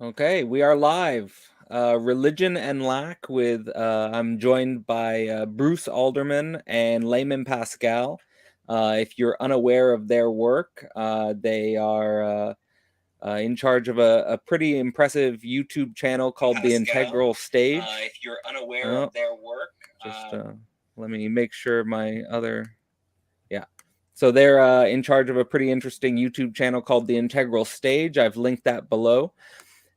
Okay, we are live. Religion and Lack with, I'm joined by Bruce Alderman and Layman Pascal. If you're unaware of their work, they are in charge of a pretty impressive YouTube channel called The Integral Stage. If you're unaware of their work, just let me make sure my other, yeah. So they're in charge of a pretty interesting YouTube channel called The Integral Stage. I've linked that below.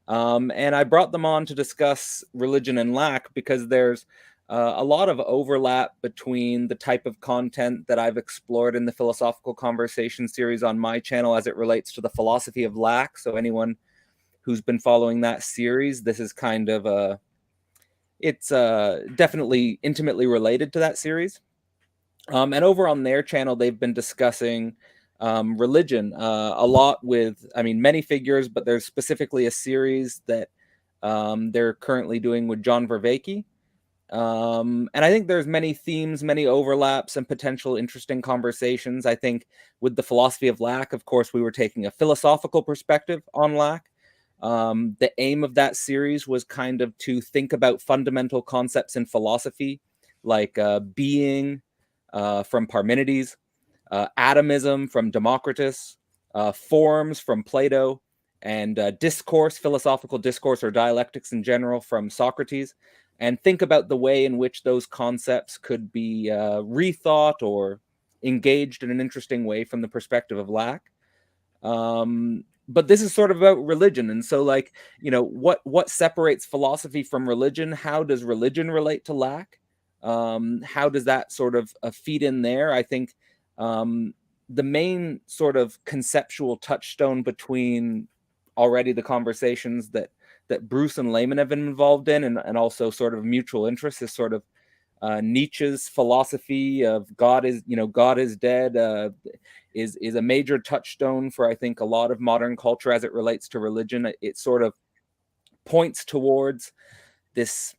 And I brought them on to discuss religion and lack because there's a lot of overlap between the type of content that I've explored in the Philosophical Conversation series on my channel as it relates to the philosophy of lack. So anyone who's been following that series, this is kind of it's definitely intimately related to that series. And over on their channel, they've been discussing religion a lot with, many figures, but there's specifically a series that they're currently doing with John Vervaeke. And I think there's many themes, many overlaps, and potential interesting conversations. I think with the philosophy of lack, of course, we were taking a philosophical perspective on lack. The aim of that series was kind of to think about fundamental concepts in philosophy, like being from Parmenides, atomism from Democritus, forms from Plato, and discourse, philosophical discourse or dialectics in general from Socrates, and think about the way in which those concepts could be rethought or engaged in an interesting way from the perspective of lack. But this is sort of about religion, and so, like, what separates philosophy from religion? How does religion relate to lack? How does that sort of feed in there? I think the main sort of conceptual touchstone between already the conversations that Bruce and Layman have been involved in, and also sort of mutual interest, is sort of Nietzsche's philosophy of God is dead, is a major touchstone for, I think, a lot of modern culture as it relates to religion. It sort of points towards this.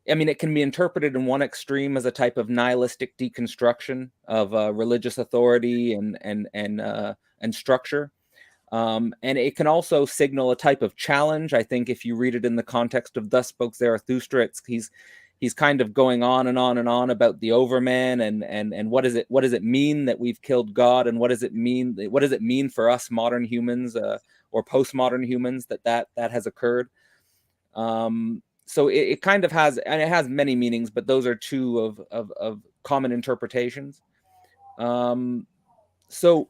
It can be interpreted in one extreme as a type of nihilistic deconstruction of religious authority and structure. And it can also signal a type of challenge. I think if you read it in the context of Thus Spoke Zarathustra, he's kind of going on and on and on about the Overmen and what does it mean that we've killed God, and what does it mean for us modern humans or postmodern humans that has occurred. So it kind of has, and it has many meanings, but those are two of common interpretations. So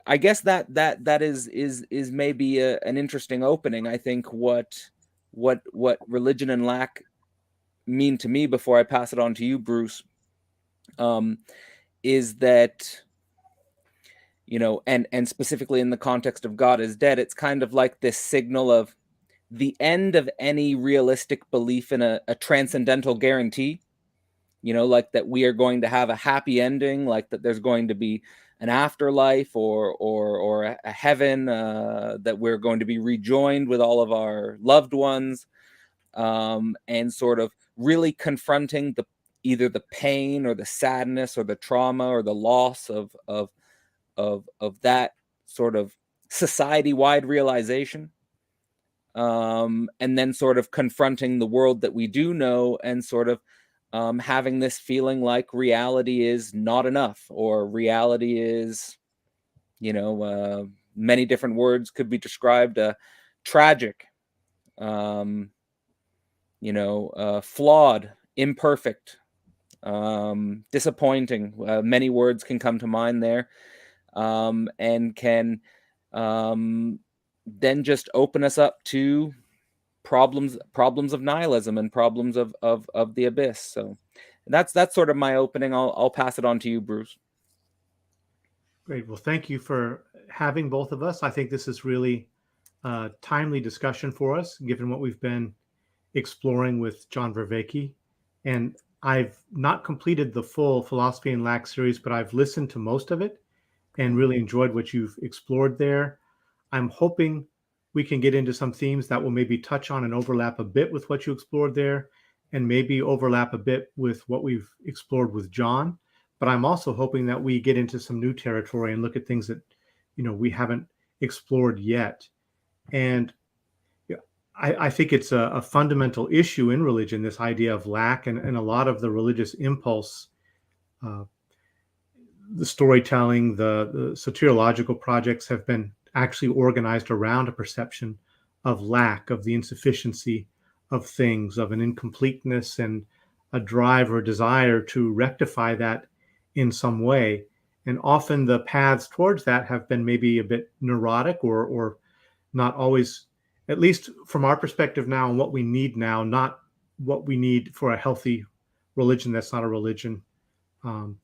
I guess that is maybe an interesting opening. I think what religion and lack mean to me, before I pass it on to you, Bruce, is that, and specifically in the context of God is dead, it's kind of like this signal of the end of any realistic belief in a transcendental guarantee, like that we are going to have a happy ending, like that there's going to be an afterlife or a heaven, that we're going to be rejoined with all of our loved ones, and sort of really confronting either the pain or the sadness or the trauma or the loss of that sort of society-wide realization. And then sort of confronting the world that we do know, and sort of having this feeling like reality is not enough, or reality is, many different words could be described: tragic, flawed, imperfect, disappointing. Many words can come to mind there, and can then just open us up to problems of nihilism and problems of the abyss. So that's sort of my opening. I'll pass it on to you, Bruce. Great. Well, thank you for having both of us. I think this is really a timely discussion for us, given what we've been exploring with John Vervaeke. And I've not completed the full Philosophy and Lack series, but I've listened to most of it and really enjoyed what you've explored there. I'm hoping we can get into some themes that will maybe touch on and overlap a bit with what you explored there, and maybe overlap a bit with what we've explored with John. But I'm also hoping that we get into some new territory and look at things that we haven't explored yet. And I think it's a fundamental issue in religion, this idea of lack, and a lot of the religious impulse, uh, the storytelling, the soteriological projects have been actually organized around a perception of lack, of the insufficiency of things, of an incompleteness, and a drive or desire to rectify that in some way. And often the paths towards that have been maybe a bit neurotic, or not always, at least from our perspective now, and what we need now, not what we need for a healthy religion that's not a religion. Um,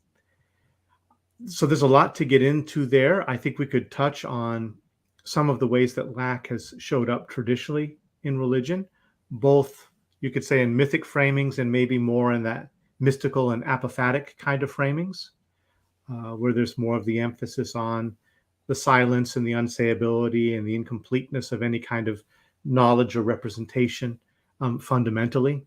so there's a lot to get into there. I think we could touch on some of the ways that lack has showed up traditionally in religion, both, you could say, in mythic framings and maybe more in that mystical and apophatic kind of framings, where there's more of the emphasis on the silence and the unsayability and the incompleteness of any kind of knowledge or representation, fundamentally.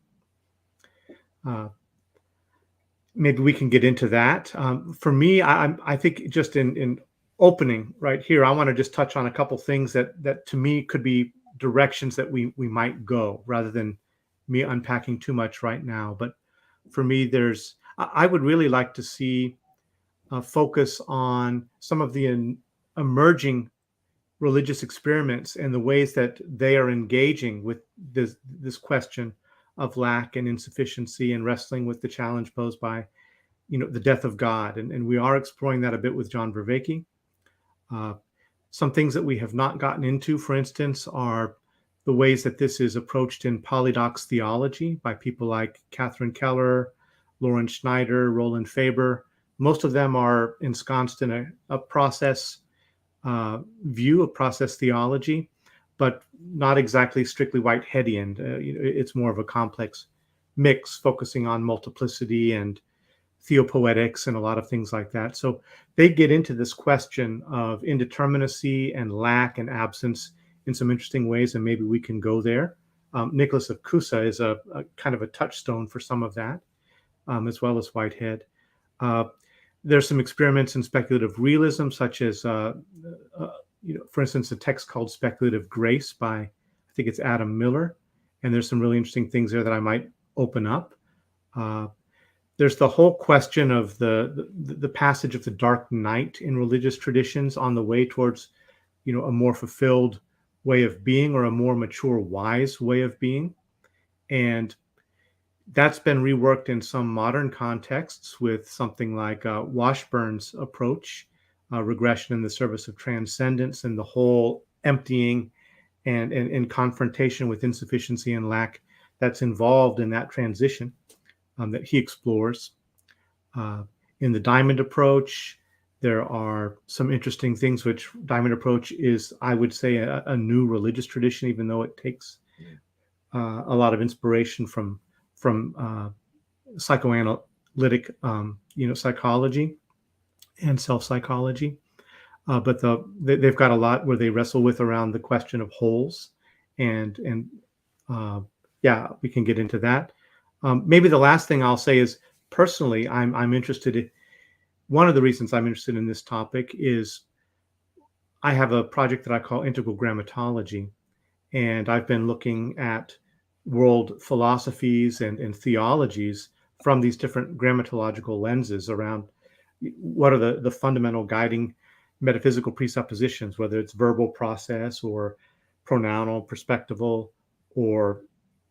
Maybe we can get into that. For me, I think just in opening right here, I want to just touch on a couple things that to me could be directions that we might go, rather than me unpacking too much right now. But for me, I would really like to see a focus on some of the emerging religious experiments and the ways that they are engaging with this question of lack and insufficiency, and wrestling with the challenge posed by, the death of God. And we are exploring that a bit with John Vervaeke. Some things that we have not gotten into, for instance, are the ways that this is approached in polydox theology by people like Catherine Keller, Lauren Schneider, Roland Faber. Most of them are ensconced in a process view, a process theology, but not exactly strictly Whiteheadian. It's more of a complex mix, focusing on multiplicity and theopoetics and a lot of things like that. So they get into this question of indeterminacy and lack and absence in some interesting ways, and maybe we can go there. Nicholas of Cusa is a kind of a touchstone for some of that, as well as Whitehead. There's some experiments in speculative realism, such as, for instance, a text called Speculative Grace by, I think it's Adam Miller. And there's some really interesting things there that I might open up. There's the whole question of the passage of the dark night in religious traditions on the way towards, a more fulfilled way of being, or a more mature, wise way of being. And that's been reworked in some modern contexts with something like Washburn's approach, regression in the service of transcendence, and the whole emptying and confrontation with insufficiency and lack that's involved in that transition that he explores. In the Diamond approach, there are some interesting things, which Diamond approach is, I would say, a new religious tradition, even though it takes a lot of inspiration from psychoanalytic, psychology and self-psychology. But they've got a lot where they wrestle with around the question of wholes, and we can get into that. Maybe the last thing I'll say is, personally, I'm interested. One of the reasons I'm interested in this topic is I have a project that I call Integral Grammatology, and I've been looking at world philosophies and theologies from these different grammatological lenses around what are the fundamental guiding metaphysical presuppositions, whether it's verbal process or pronounal, perspectival, or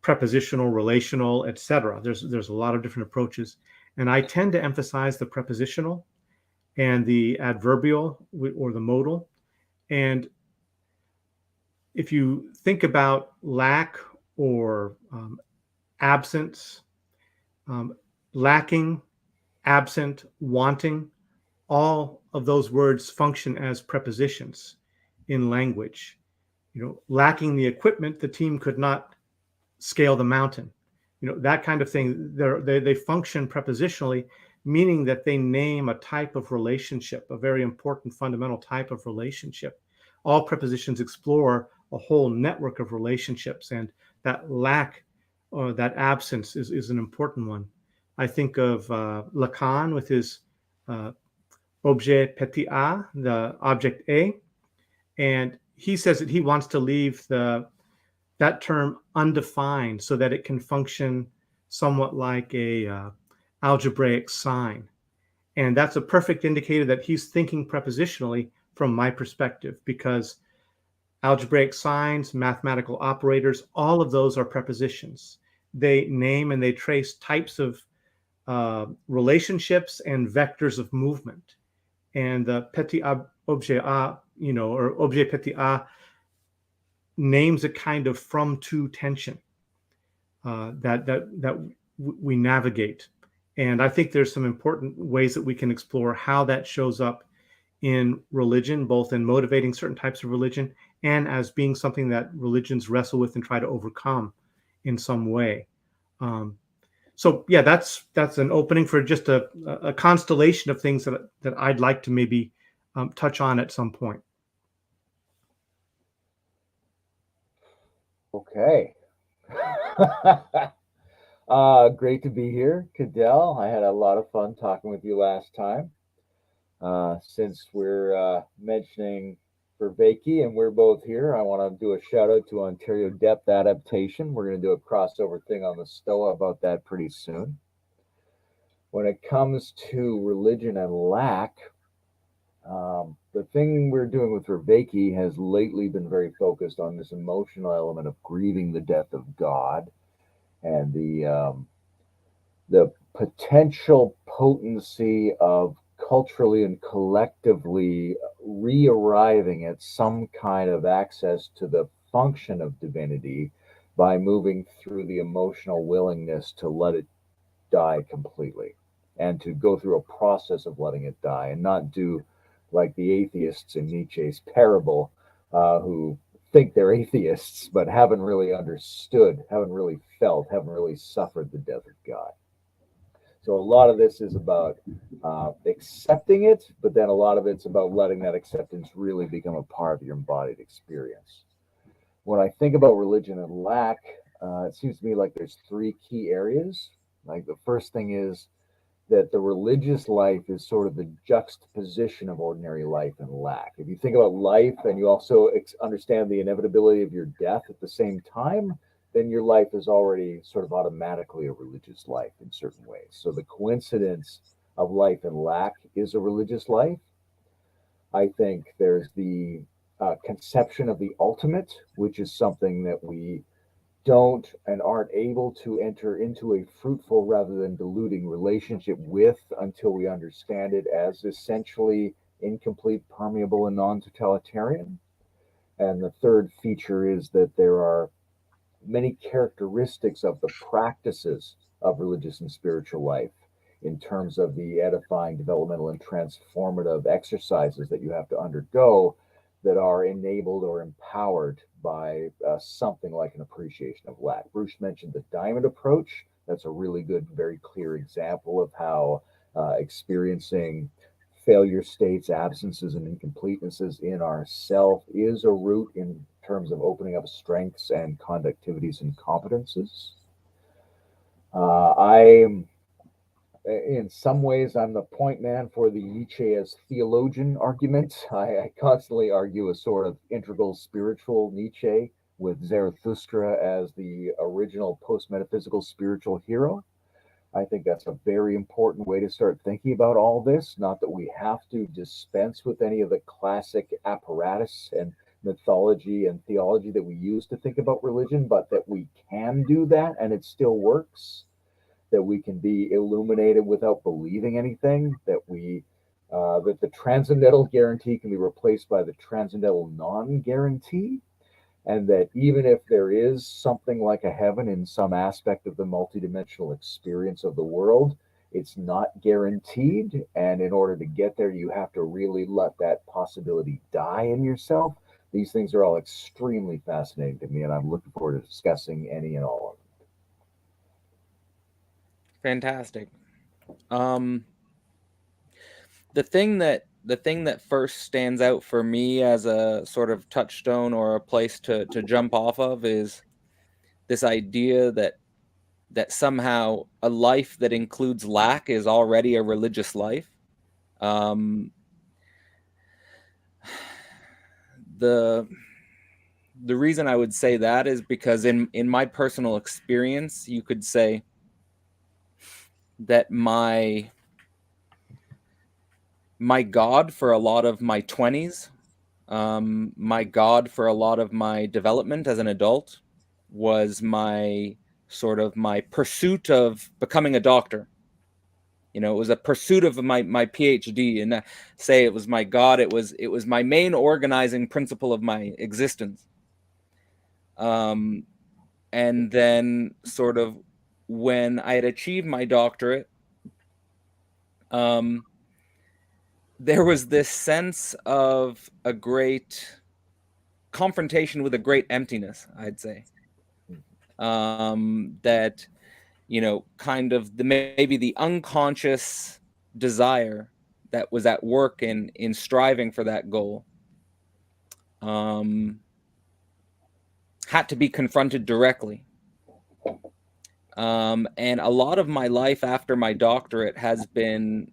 prepositional, relational, etc. There's a lot of different approaches, and I tend to emphasize the prepositional and the adverbial or the modal. And if you think about lack or absence, lacking, absent, wanting, all of those words function as prepositions in language. Lacking the equipment, the team could not scale the mountain. That kind of thing. They function prepositionally, meaning that they name a type of relationship, a very important fundamental type of relationship. All prepositions explore a whole network of relationships, and that lack or that absence is an important one. I think of Lacan with his objet petit a, the object A, and he says that he wants to leave the that term undefined so that it can function somewhat like a algebraic sign. And that's a perfect indicator that he's thinking prepositionally from my perspective, because algebraic signs, mathematical operators, all of those are prepositions. They name and they trace types of relationships and vectors of movement. And the petit objet a, or objet petit a, names a kind of from to tension that we navigate. And I think there's some important ways that we can explore how that shows up in religion, both in motivating certain types of religion and as being something that religions wrestle with and try to overcome in some way. So yeah, that's an opening for just a constellation of things that I'd like to maybe touch on at some point. Okay. Great to be here, Cadell. I had a lot of fun talking with you last time. Since we're mentioning Vervaeke and we're both here, I want to do a shout out to Ontario Depth Adaptation. We're going to do a crossover thing on the Stoa about that pretty soon. When it comes to religion and lack, the thing we're doing with Vervaeke has lately been very focused on this emotional element of grieving the death of God and the potential potency of culturally and collectively re-arriving at some kind of access to the function of divinity by moving through the emotional willingness to let it die completely and to go through a process of letting it die and not do like the atheists in Nietzsche's parable who think they're atheists but haven't really understood, haven't really felt, haven't really suffered the death of God. So a lot of this is about accepting it, but then a lot of it's about letting that acceptance really become a part of your embodied experience. When I think about religion and lack, it seems to me like there's three key areas. Like the first thing is that the religious life is sort of the juxtaposition of ordinary life and lack. If you think about life and you also understand the inevitability of your death at the same time, then your life is already sort of automatically a religious life in certain ways. So the coincidence of life and lack is a religious life. I think there's the conception of the ultimate, which is something that we don't and aren't able to enter into a fruitful rather than diluting relationship with until we understand it as essentially incomplete, permeable, and non totalitarian. And the third feature is that there are many characteristics of the practices of religious and spiritual life in terms of the edifying, developmental, and transformative exercises that you have to undergo that are enabled or empowered by something like an appreciation of lack. Bruce mentioned the diamond approach. That's a really good, very clear example of how experiencing failure states, absences, and incompletenesses in ourself is a route in terms of opening up strengths and conductivities and competences. In some ways, I'm the point man for the Nietzsche as theologian argument. I constantly argue a sort of integral spiritual Nietzsche with Zarathustra as the original post-metaphysical spiritual hero. I think that's a very important way to start thinking about all this. Not that we have to dispense with any of the classic apparatus and mythology and theology that we use to think about religion, but that we can do that and it still works. That we can be illuminated without believing anything. That the transcendental guarantee can be replaced by the transcendental non-guarantee, and that even if there is something like a heaven in some aspect of the multidimensional experience of the world, it's not guaranteed. And in order to get there, you have to really let that possibility die in yourself. These things are all extremely fascinating to me, and I'm looking forward to discussing any and all of them. Fantastic. The thing that first stands out for me as a sort of touchstone or a place to jump off of is this idea that somehow a life that includes lack is already a religious life. The the reason I would say that is because in my personal experience, you could say that my God for a lot of my 20s, my God for a lot of my development as an adult was my pursuit of becoming a doctor. You know, it was a pursuit of my PhD, and say it was my God. It was my main organizing principle of my existence. And then sort of when I had achieved my doctorate, there was this sense of a great confrontation with a great emptiness, I'd say. That, you know, kind of maybe the unconscious desire that was at work in striving for that goal had to be confronted directly. And a lot of my life after my doctorate has been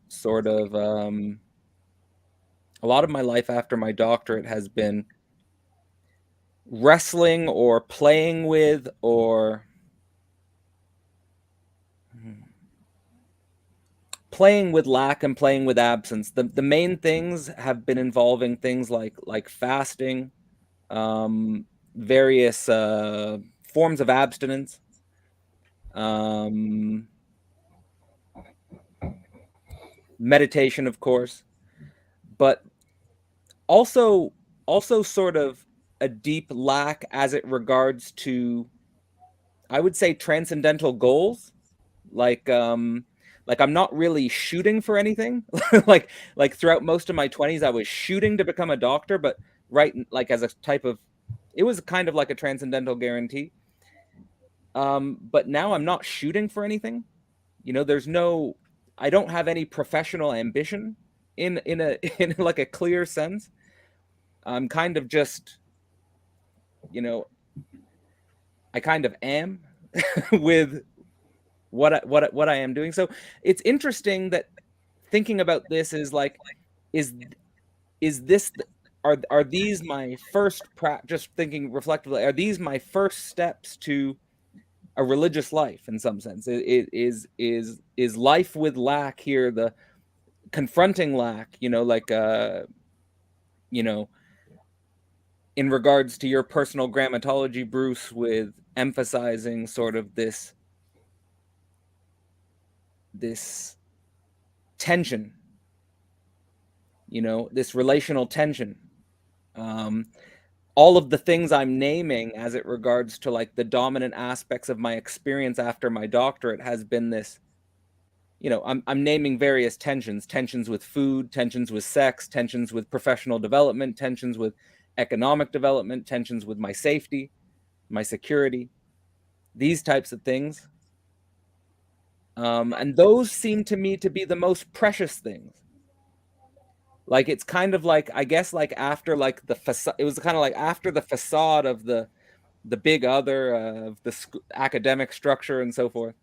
wrestling or playing with or playing with lack and playing with absence. The main things have been involving things like fasting, various forms of abstinence, meditation, of course, but also sort of a deep lack as it regards to, I would say, transcendental goals. Like I'm not really shooting for anything. like throughout most of my 20s, I was shooting to become a doctor, but like as a type of, it was kind of like a transcendental guarantee. But now I'm not shooting for anything. You know, I don't have any professional ambition in in like a clear sense. I'm kind of just, you know, I kind of am with what I am doing. So it's interesting that thinking about this is like, is this are these my first just thinking reflectively, are these my first steps to a religious life in some sense? Is life with lack here, the confronting lack, you know, like you know, in regards to your personal grammatology, Bruce, with emphasizing sort of this tension, you know, this relational tension. All of the things I'm naming as it regards to like the dominant aspects of my experience after my doctorate has been this, you know, I'm naming various tensions with food, tensions with sex, tensions with professional development, tensions with economic development, tensions with my safety, my security, these types of things. And those seem to me to be the most precious things. Like, it's kind of like, I guess, like after like the facade, it was kind of like after the facade of the big other of the academic structure and so forth,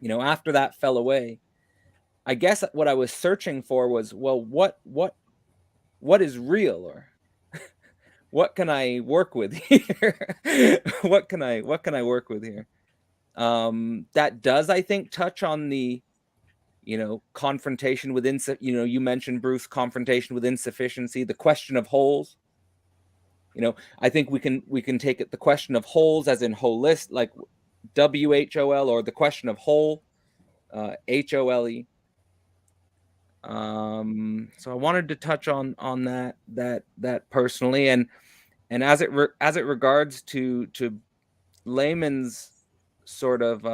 you know, after that fell away, I guess what I was searching for was, well, what is real, or what can I work with here? what can I work with here? That does, I think, touch on the, you know, confrontation with you know, you mentioned, Bruce, confrontation with insufficiency, the question of wholes. You know, I think we can take it, the question of wholes as in holist, like WHOL, or the question of whole, HOLE. So I wanted to touch on that personally, and as it regards to Layman's sort of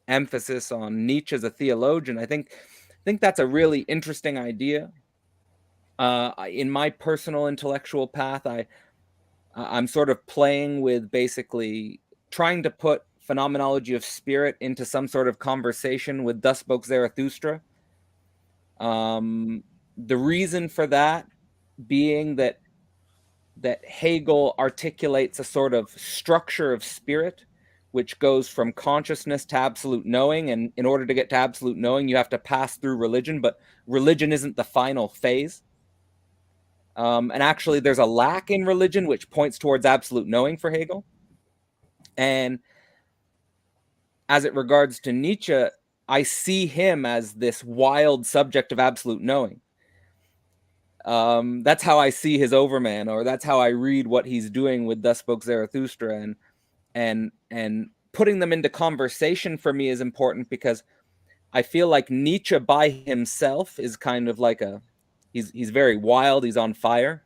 emphasis on Nietzsche as a theologian, I think that's a really interesting idea. In my personal intellectual path, I'm sort of playing with basically trying to put phenomenology of spirit into some sort of conversation with Thus Spoke Zarathustra. The reason for that being that Hegel articulates a sort of structure of spirit, which goes from consciousness to absolute knowing. And in order to get to absolute knowing, you have to pass through religion, but religion isn't the final phase. And actually, there's a lack in religion which points towards absolute knowing for Hegel. And as it regards to Nietzsche, I see him as this wild subject of absolute knowing. That's how I see his Overman, or that's how I read what he's doing with Thus Spoke Zarathustra. And putting them into conversation for me is important, because I feel like Nietzsche by himself is kind of like he's very wild, he's on fire.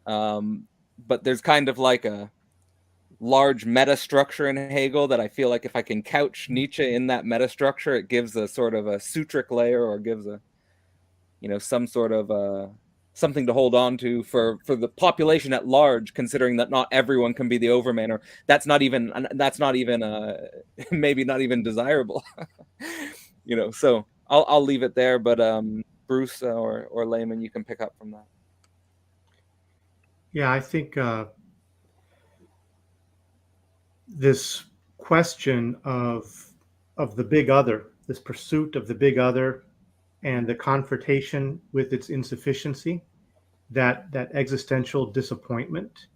But there's kind of like a large meta structure in Hegel that I feel like if I can couch Nietzsche in that meta structure, it gives a sort of a sutric layer, or gives a, some sort of something to hold on to for the population at large, considering that not everyone can be the Overman, or that's not even maybe not even desirable. So I'll leave it there, but Bruce or Layman, you can pick up from that. Yeah, I think this question of the big other, this pursuit of the big other, and the confrontation with its insufficiency, that existential disappointment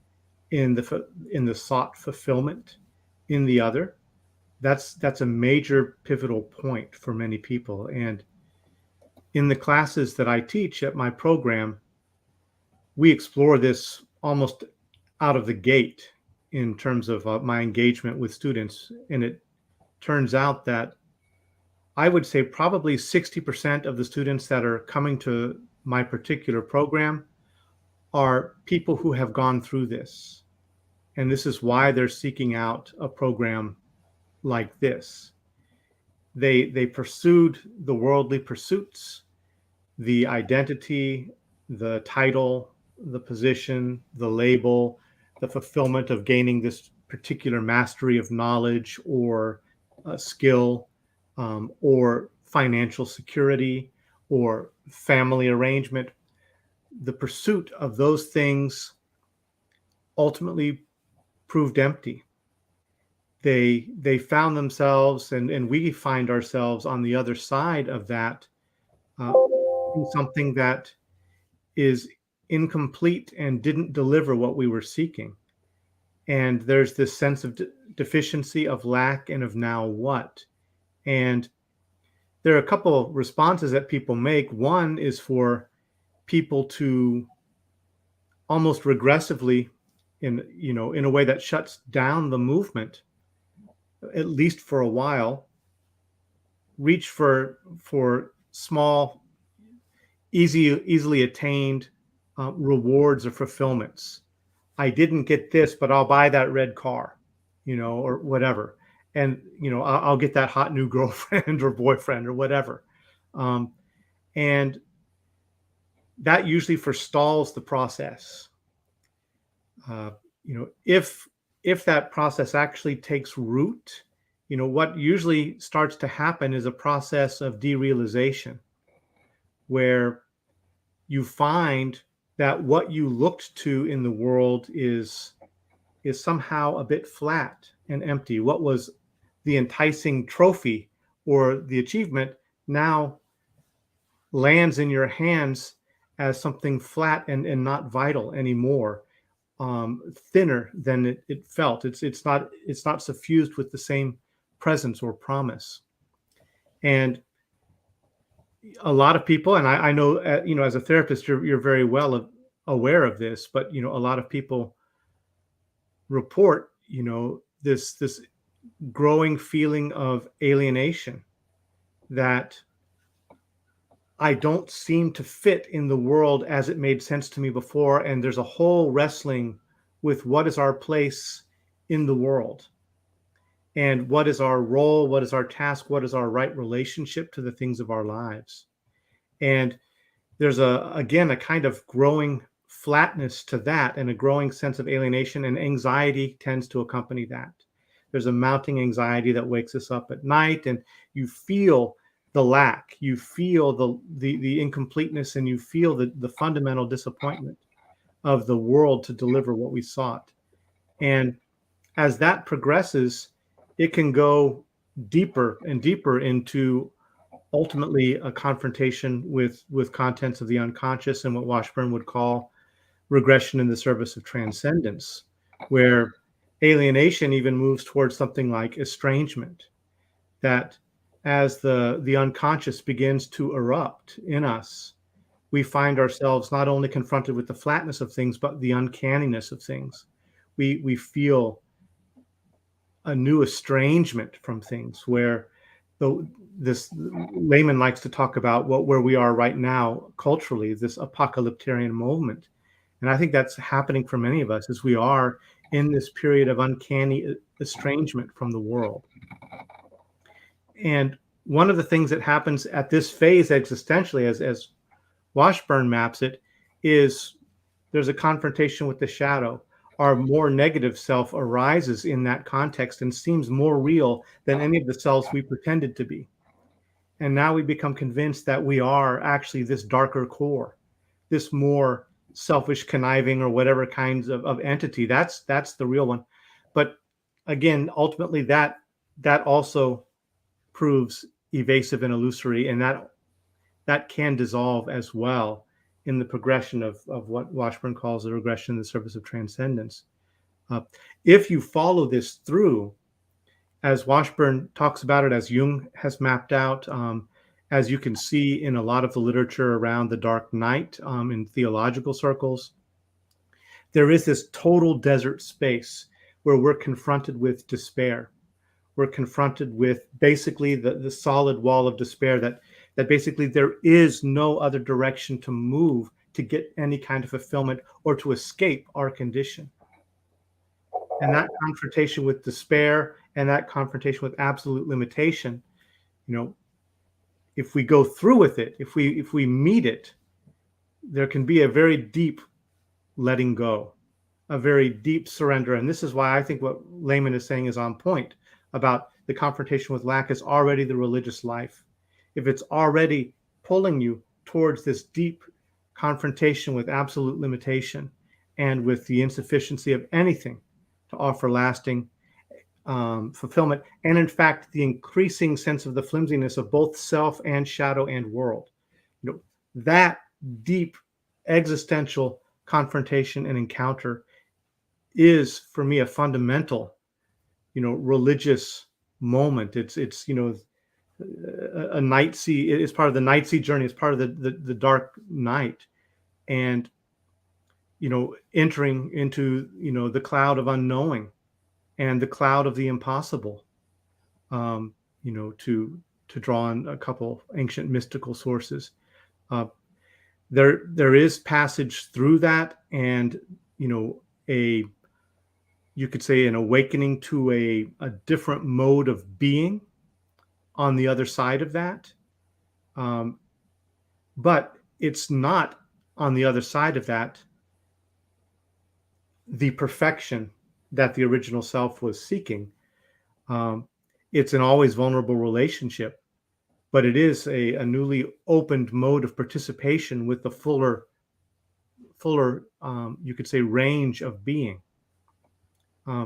in the sought fulfillment in the other, that's a major pivotal point for many people. And in the classes that I teach at my program, we explore this almost out of the gate in terms of my engagement with students. And it turns out that I would say probably 60% of the students that are coming to my particular program are people who have gone through this. And this is why they're seeking out a program like this. They pursued the worldly pursuits, the identity, the title, the position, the label, the fulfillment of gaining this particular mastery of knowledge or skill, or financial security, or family arrangement. The pursuit of those things ultimately proved empty. They found themselves, and we find ourselves on the other side of that, something that is incomplete and didn't deliver what we were seeking. And there's this sense of deficiency, of lack, and of now what. And there are a couple of responses that people make. One is for people to almost regressively, in a way that shuts down the movement, at least for a while, reach for small, easily attained rewards or fulfillments. I didn't get this, but I'll buy that red car, or whatever. And, I'll get that hot new girlfriend or boyfriend or whatever. And that usually forestalls the process. If that process actually takes root, what usually starts to happen is a process of derealization, where you find that what you looked to in the world is somehow a bit flat and empty. What was the enticing trophy or the achievement now lands in your hands as something flat and not vital anymore, thinner than it felt. It's not suffused with the same presence or promise. And a lot of people, and I know, as a therapist, you're very well aware of this, but a lot of people report, this growing feeling of alienation, that I don't seem to fit in the world as it made sense to me before, and there's a whole wrestling with what is our place in the world, and what is our role, what is our task, what is our right relationship to the things of our lives. And there's again a kind of growing flatness to that, and a growing sense of alienation, and anxiety tends to accompany that. There's a mounting anxiety that wakes us up at night, and you feel the lack, you feel the incompleteness, and you feel the fundamental disappointment of the world to deliver what we sought. And as that progresses, it can go deeper and deeper into ultimately a confrontation with contents of the unconscious and what Washburn would call regression in the service of transcendence, where alienation even moves towards something like estrangement, that as the unconscious begins to erupt in us, we find ourselves not only confronted with the flatness of things, but the uncanniness of things. We feel a new estrangement from things, where this Layman likes to talk about where we are right now culturally, this apocalyptarian moment. And I think that's happening for many of us as we are in this period of uncanny estrangement from the world. And one of the things that happens at this phase existentially, as Washburn maps it, is there's a confrontation with the shadow. Our more negative self arises in that context and seems more real than any of the selves we pretended to be. And now we become convinced that we are actually this darker core, this more selfish, conniving, or whatever kinds of entity. That's the real one. But again, ultimately, that also proves evasive and illusory, and that can dissolve as well in the progression of what Washburn calls the regression in the service of transcendence. If you follow this through, as Washburn talks about it, as Jung has mapped out, as you can see in a lot of the literature around the dark night in theological circles, there is this total desert space where we're confronted with despair. We're confronted with basically the solid wall of despair, that basically there is no other direction to move to get any kind of fulfillment or to escape our condition. And that confrontation with despair and that confrontation with absolute limitation, if we go through with it, if we meet it, there can be a very deep letting go, a very deep surrender. And this is why I think what Layman is saying is on point about the confrontation with lack is already the religious life. If it's already pulling you towards this deep confrontation with absolute limitation and with the insufficiency of anything to offer lasting fulfillment, and in fact, the increasing sense of the flimsiness of both self and shadow and world, that deep existential confrontation and encounter is, for me, a fundamental religious moment. It's a night sea. It's part of the night sea journey. It's part of the dark night, and entering into the cloud of unknowing and the cloud of the impossible. To draw on a couple ancient mystical sources, there is passage through that, and you could say an awakening to a different mode of being on the other side of that. But it's not on the other side of that the perfection that the original self was seeking. It's an always vulnerable relationship, but it is a newly opened mode of participation with the fuller you could say, range of being.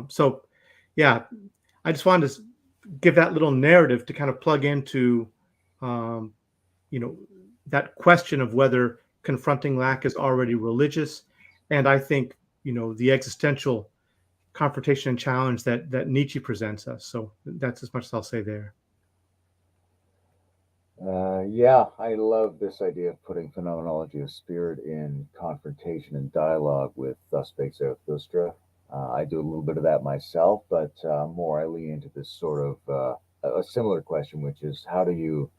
So, yeah, I just wanted to give that little narrative to kind of plug into, that question of whether confronting lack is already religious. And I think, the existential confrontation and challenge that Nietzsche presents us. So that's as much as I'll say there. Yeah, I love this idea of putting phenomenology of spirit in confrontation and dialogue with Thus Spake Zarathustra. I do a little bit of that myself, but more I lean into this sort of a similar question, which is how do you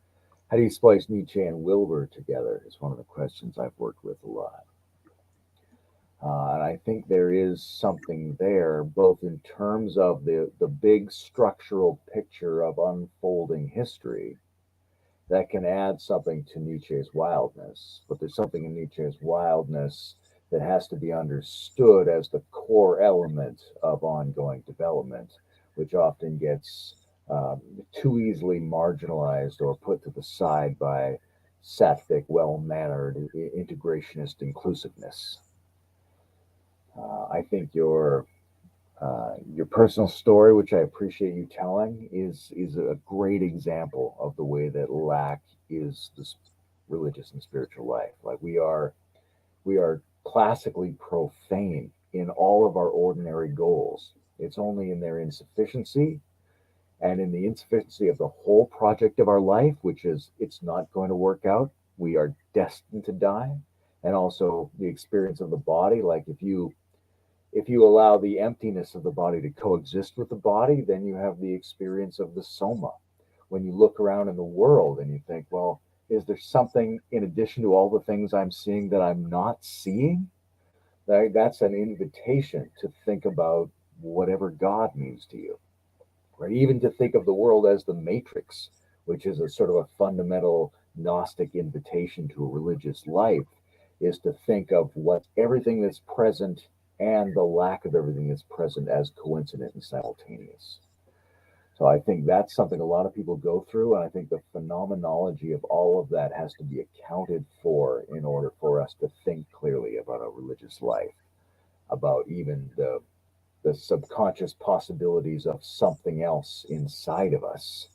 splice Nietzsche and Wilber together? Is one of the questions I've worked with a lot. And I think there is something there, both in terms of the big structural picture of unfolding history that can add something to Nietzsche's wildness. But there's something in Nietzsche's wildness that has to be understood as the core element of ongoing development, which often gets too easily marginalized or put to the side by sapphic, well-mannered, integrationist inclusiveness. I think your Your personal story, which I appreciate you telling, is a great example of the way that lack is this religious and spiritual life. Like we are classically profane in all of our ordinary goals. It's only in their insufficiency and in the insufficiency of the whole project of our life, which is it's not going to work out. We are destined to die. And also the experience of the body. Like if you allow the emptiness of the body to coexist with the body, then you have the experience of the soma. When you look around in the world and you think, well, is there something in addition to all the things I'm seeing that I'm not seeing? That's an invitation to think about whatever God means to you, right? Even to think of the world as the matrix, which is a sort of a fundamental Gnostic invitation to a religious life, is to think of what everything that's present and the lack of everything that's present as coincident and simultaneous. So I think that's something a lot of people go through, and I think the phenomenology of all of that has to be accounted for in order for us to think clearly about a religious life, about even the subconscious possibilities of something else inside of us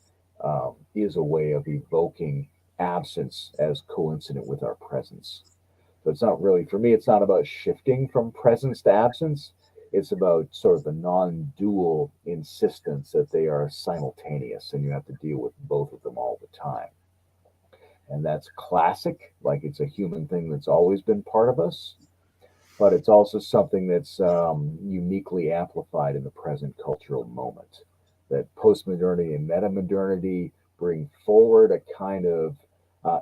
is a way of evoking absence as coincident with our presence. So it's not really, for me, it's not about shifting from presence to absence. It's about sort of the non dual insistence that they are simultaneous and you have to deal with both of them all the time. And that's classic, like it's a human thing that's always been part of us, but it's also something that's uniquely amplified in the present cultural moment. That postmodernity and metamodernity bring forward a kind of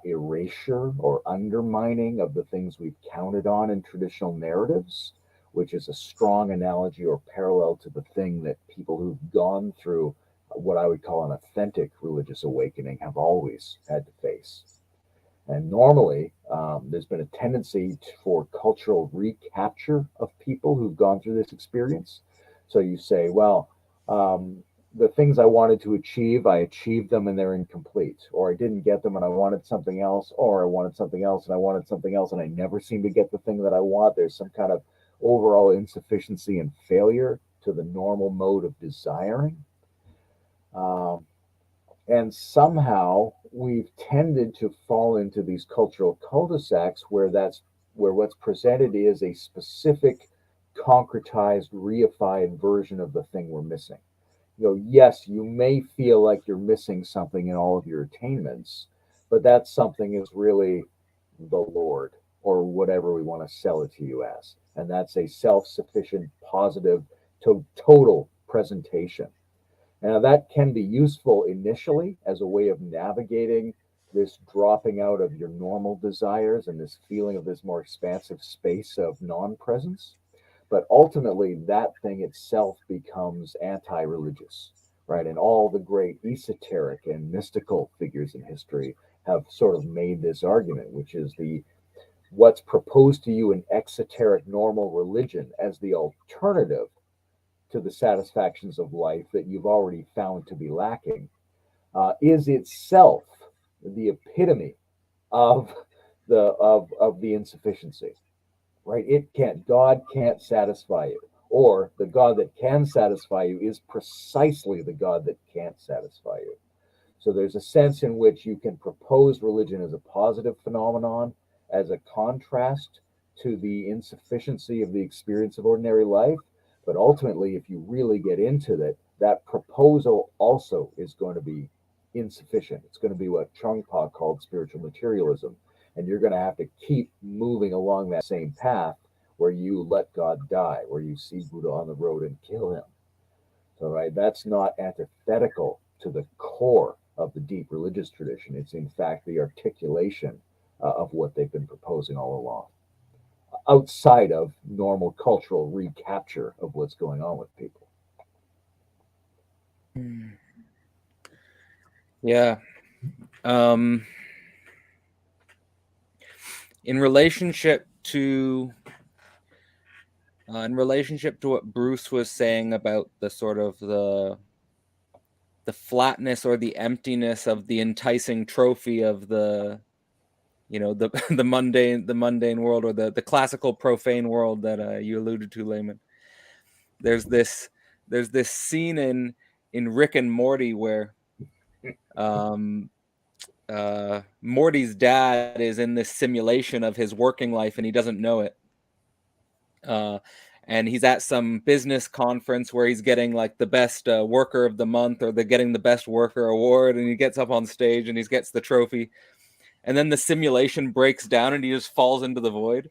erasure or undermining of the things we've counted on in traditional narratives, which is a strong analogy or parallel to the thing that people who've gone through what I would call an authentic religious awakening have always had to face. And normally, there's been a tendency for cultural recapture of people who've gone through this experience. So you say, well, the things I wanted to achieve, I achieved them and they're incomplete, or I didn't get them and I wanted something else, or I wanted something else and I wanted something else and I never seem to get the thing that I want. There's some kind of overall insufficiency and failure to the normal mode of desiring. And somehow we've tended to fall into these cultural cul-de-sacs where what's presented is a specific, concretized, reified version of the thing we're missing. Yes, you may feel like you're missing something in all of your attainments, but that something is really the Lord or whatever we want to sell it to you as. And that's a self-sufficient, positive, total presentation. Now, that can be useful initially as a way of navigating this dropping out of your normal desires and this feeling of this more expansive space of non presence. But ultimately, that thing itself becomes anti religious, right? And all the great esoteric and mystical figures in history have sort of made this argument, which is what's proposed to you in exoteric normal religion as the alternative to the satisfactions of life that you've already found to be lacking, is itself the epitome of the insufficiency, right? God can't satisfy you, or the God that can satisfy you is precisely the God that can't satisfy you. So there's a sense in which you can propose religion as a positive phenomenon, as a contrast to the insufficiency of the experience of ordinary life. But ultimately, if you really get into that, that proposal also is going to be insufficient. It's going to be what Chung Pa called spiritual materialism. And you're going to have to keep moving along that same path where you let God die, where you see Buddha on the road and kill him. So, right, that's not antithetical to the core of the deep religious tradition. It's in fact the articulation of what they've been proposing all along, outside of normal cultural recapture of what's going on with people. Yeah. In relationship to what Bruce was saying about the sort of the flatness or the emptiness of the enticing trophy of the the mundane world, or the classical profane world that you alluded to, Layman. There's this there's this scene in Rick and Morty where Morty's dad is in this simulation of his working life and he doesn't know it. And he's at some business conference where he's getting like the best worker of the month, or they're getting the best worker award, and he gets up on stage and he gets the trophy, and then the simulation breaks down and he just falls into the void.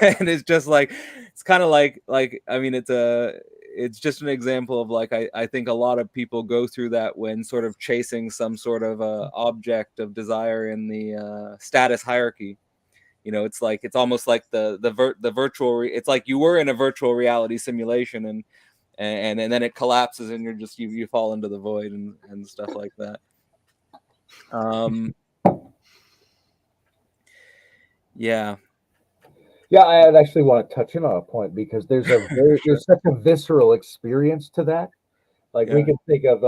And it's just like, it's kind of like I mean, it's just an example of like I think a lot of people go through that when sort of chasing some sort of object of desire in the status hierarchy. You know, it's like, it's almost like the virtual it's like you were in a virtual reality simulation, and then it collapses and you're just you fall into the void and stuff like that. Yeah. Yeah, I actually want to touch in on a point, because there's such a visceral experience to that. Like, we can think of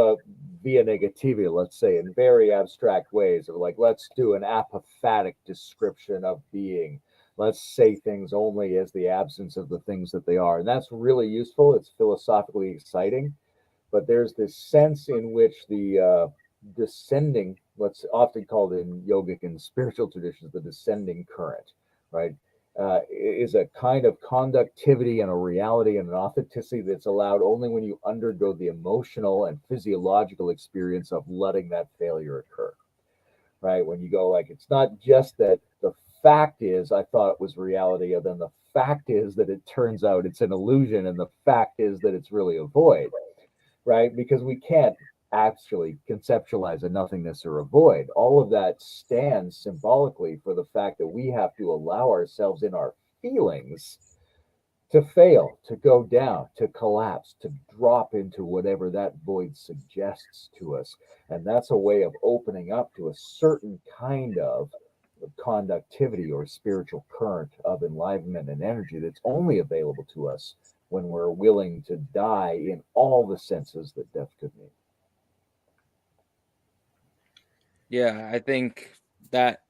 via negativity, let's say, in very abstract ways, of like, let's do an apophatic description of being. Let's say things only as the absence of the things that they are. And that's really useful. It's philosophically exciting. But there's this sense in which the descending, what's often called in yogic and spiritual traditions, the descending current, right? Is a kind of conductivity and a reality and an authenticity that's allowed only when you undergo the emotional and physiological experience of letting that failure occur, right? When you go like, it's not just that the fact is I thought it was reality, and then the fact is that it turns out it's an illusion, and the fact is that it's really a void, right? Because we can't actually conceptualize a nothingness or a void. All of that stands symbolically for the fact that we have to allow ourselves in our feelings to fail, to go down, to collapse, to drop into whatever that void suggests to us. And that's a way of opening up to a certain kind of conductivity or spiritual current of enlivenment and energy that's only available to us when we're willing to die in all the senses that death could mean. Yeah, I think that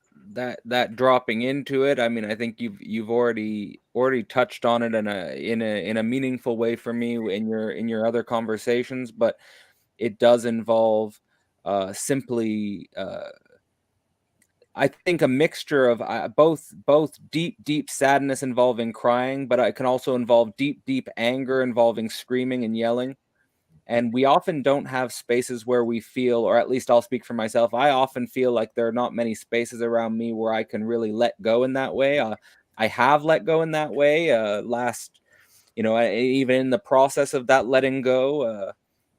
dropping into it, I mean, I think you've already touched on it in a meaningful way for me in your other conversations, but it does involve simply I think a mixture of both deep sadness involving crying, but it can also involve deep anger involving screaming and yelling. And we often don't have spaces where we feel, or at least I'll speak for myself, I often feel like there are not many spaces around me where I can really let go in that way. I have let go in that way even in the process of that letting go,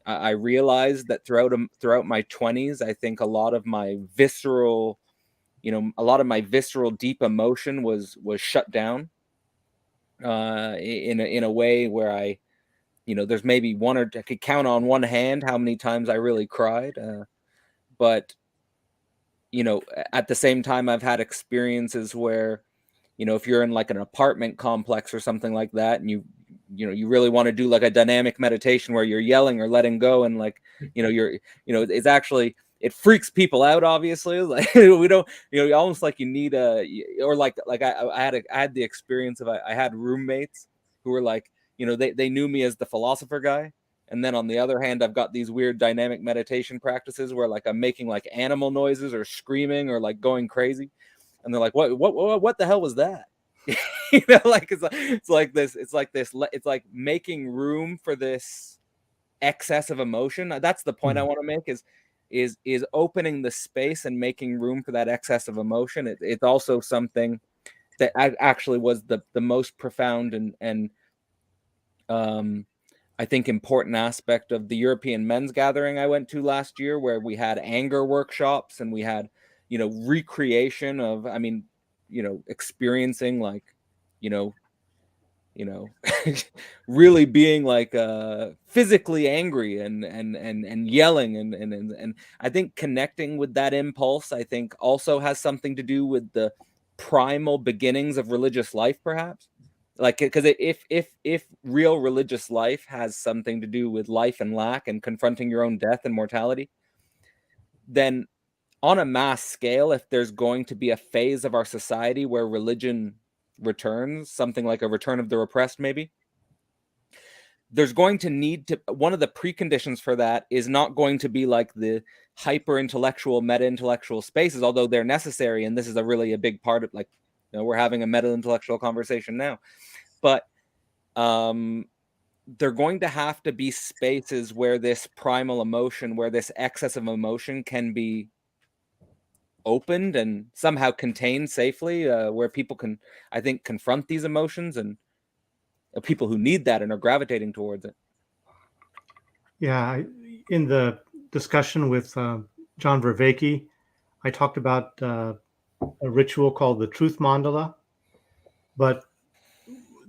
I realized that throughout my 20s, I think a lot of my visceral deep emotion was shut down in a way where there's maybe I could count on one hand how many times I really cried. But, at the same time, I've had experiences where, if you're in like an apartment complex or something like that, and you really want to do like a dynamic meditation where you're yelling or letting go, and like, it's actually, it freaks people out, obviously. Like, we don't, almost like you need or like I had the experience of, I had roommates who were like, they knew me as the philosopher guy. And then on the other hand, I've got these weird dynamic meditation practices where like I'm making like animal noises or screaming or like going crazy. And they're like, what the hell was that? Like it's like making room for this excess of emotion. That's the point I want to make, is opening the space and making room for that excess of emotion. It's also something that actually was the most profound and I think important aspect of the European men's gathering I went to last year, where we had anger workshops and we had, recreation of, experiencing like, really being like physically angry and yelling and I think connecting with that impulse, I think also has something to do with the primal beginnings of religious life, perhaps. Like, because if real religious life has something to do with life and lack and confronting your own death and mortality, then on a mass scale, if there's going to be a phase of our society where religion returns, something like a return of the repressed, maybe, there's going to need to, one of the preconditions for that is not going to be like the hyper intellectual, meta intellectual spaces, although they're necessary. And this is a big part of, like, we're having a meta intellectual conversation now, but they're going to have to be spaces where this primal emotion, where this excess of emotion can be opened and somehow contained safely, where people can, I think, confront these emotions, and people who need that and are gravitating towards it. Yeah, in the discussion with John Vervaeke, I talked about a ritual called the Truth Mandala, but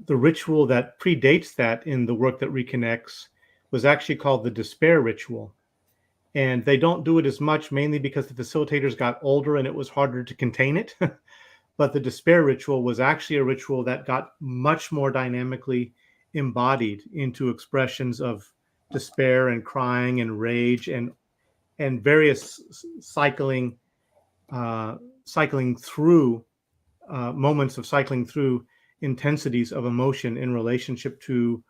the ritual that predates that in the work that reconnects was actually called the Despair Ritual. And they don't do it as much, mainly because the facilitators got older and it was harder to contain it. But the Despair Ritual was actually a ritual that got much more dynamically embodied into expressions of despair and crying and rage and various cycling through moments of cycling through intensities of emotion in relationship to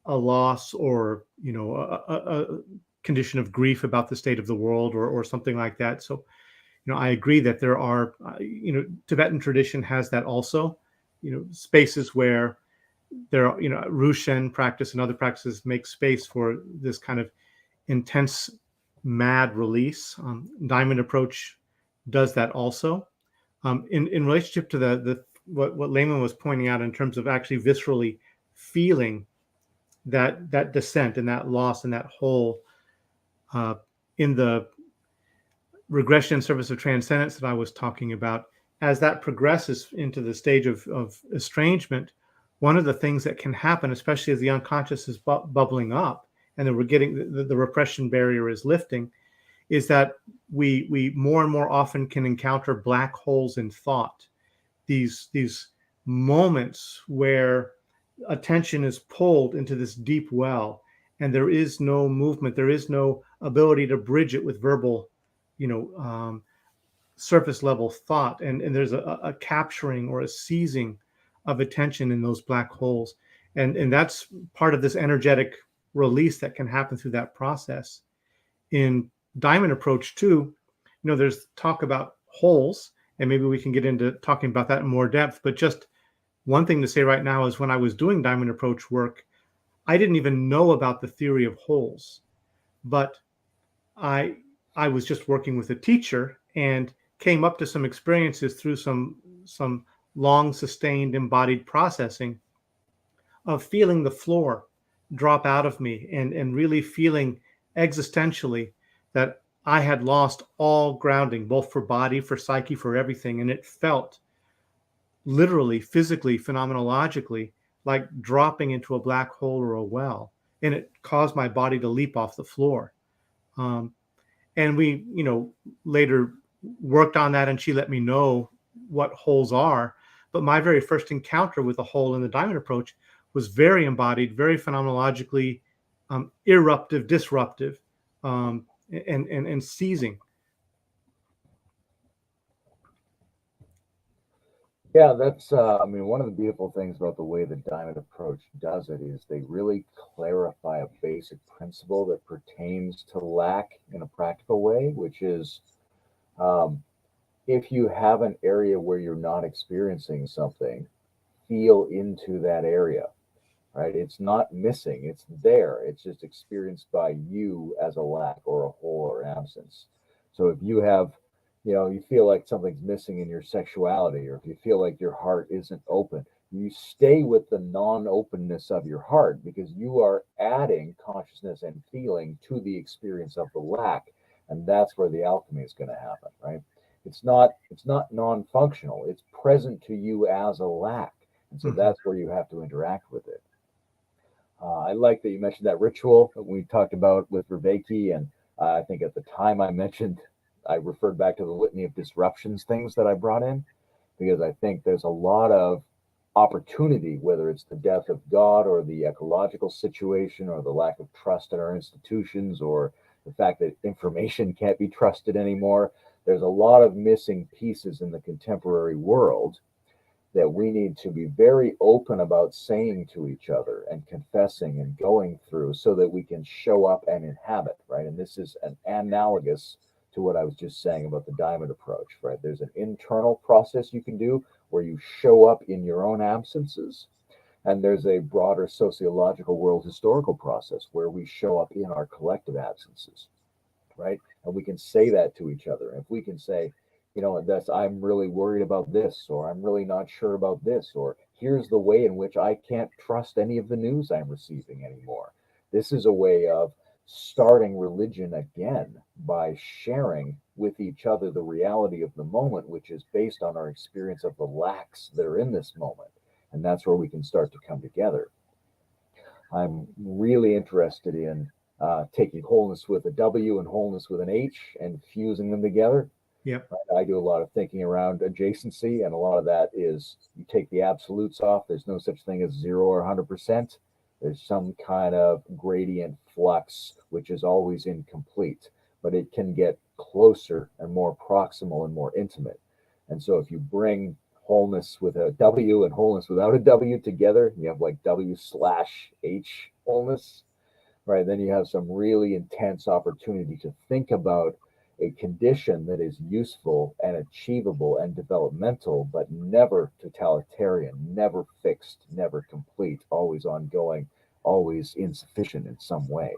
a loss, or a condition of grief about the state of the world, or something like that. So I agree that there are Tibetan tradition has that also, spaces where there are, Rushen practice and other practices make space for this kind of intense mad release. Diamond approach does that also. In relationship to the what Layman was pointing out in terms of actually viscerally feeling that descent and that loss and that hole, in the regression in service of transcendence that I was talking about, as that progresses into the stage of estrangement, one of the things that can happen, especially as the unconscious is bubbling up and then we're getting the repression barrier is lifting, is that we more and more often can encounter black holes in thought, these moments where attention is pulled into this deep well and there is no movement, there is no ability to bridge it with verbal surface level thought, and there's a capturing or a seizing of attention in those black holes, and that's part of this energetic release that can happen through that process. In Diamond approach too, there's talk about holes, and maybe we can get into talking about that in more depth, but just one thing to say right now is when I was doing Diamond approach work, I didn't even know about the theory of holes, but I was just working with a teacher and came up to some experiences through some long sustained embodied processing of feeling the floor drop out of me, and really feeling existentially that I had lost all grounding, both for body, for psyche, for everything. And it felt literally, physically, phenomenologically, like dropping into a black hole or a well. And it caused my body to leap off the floor. And we, later worked on that, and she let me know what holes are. But my very first encounter with a hole in the Diamond approach was very embodied, very phenomenologically eruptive, disruptive, and seizing. Yeah, that's, one of the beautiful things about the way the Diamond approach does it is they really clarify a basic principle that pertains to lack in a practical way, which is if you have an area where you're not experiencing something, feel into that area, right? It's not missing, it's there. It's just experienced by you as a lack or a hole or absence. So if you have, you feel like something's missing in your sexuality, or if you feel like your heart isn't open, you stay with the non-openness of your heart because you are adding consciousness and feeling to the experience of the lack. And that's where the alchemy is going to happen, right? It's not non-functional. It's present to you as a lack. And so that's where you have to interact with it. I like that you mentioned that ritual that we talked about with Vervaeke, and I think at the time I referred back to the litany of disruptions things that I brought in, because I think there's a lot of opportunity, whether it's the death of God or the ecological situation or the lack of trust in our institutions or the fact that information can't be trusted anymore. There's a lot of missing pieces in the contemporary world that we need to be very open about saying to each other and confessing and going through so that we can show up and inhabit, right? And this is an analogous to what I was just saying about the diamond approach, right? There's an internal process you can do where you show up in your own absences. And there's a broader sociological world historical process where we show up in our collective absences, right? And we can say that to each other. If we can say, you know, that's I'm really worried about this, or I'm really not sure about this, or here's the way in which I can't trust any of the news I'm receiving anymore. This is a way of starting religion again by sharing with each other the reality of the moment, which is based on our experience of the lacks that are in this moment. And that's where we can start to come together. I'm really interested in taking wholeness with a W and wholeness with an H and fusing them together. Yep. I do a lot of thinking around adjacency, and a lot of that is you take the absolutes off. There's no such thing as 0 or 100%. There's some kind of gradient flux, which is always incomplete, but it can get closer and more proximal and more intimate. And so if you bring wholeness with a W and wholeness without a W together, you have like W/H wholeness, right? Then you have some really intense opportunity to think about a condition that is useful and achievable and developmental, but never totalitarian, never fixed, never complete, always ongoing, always insufficient in some way.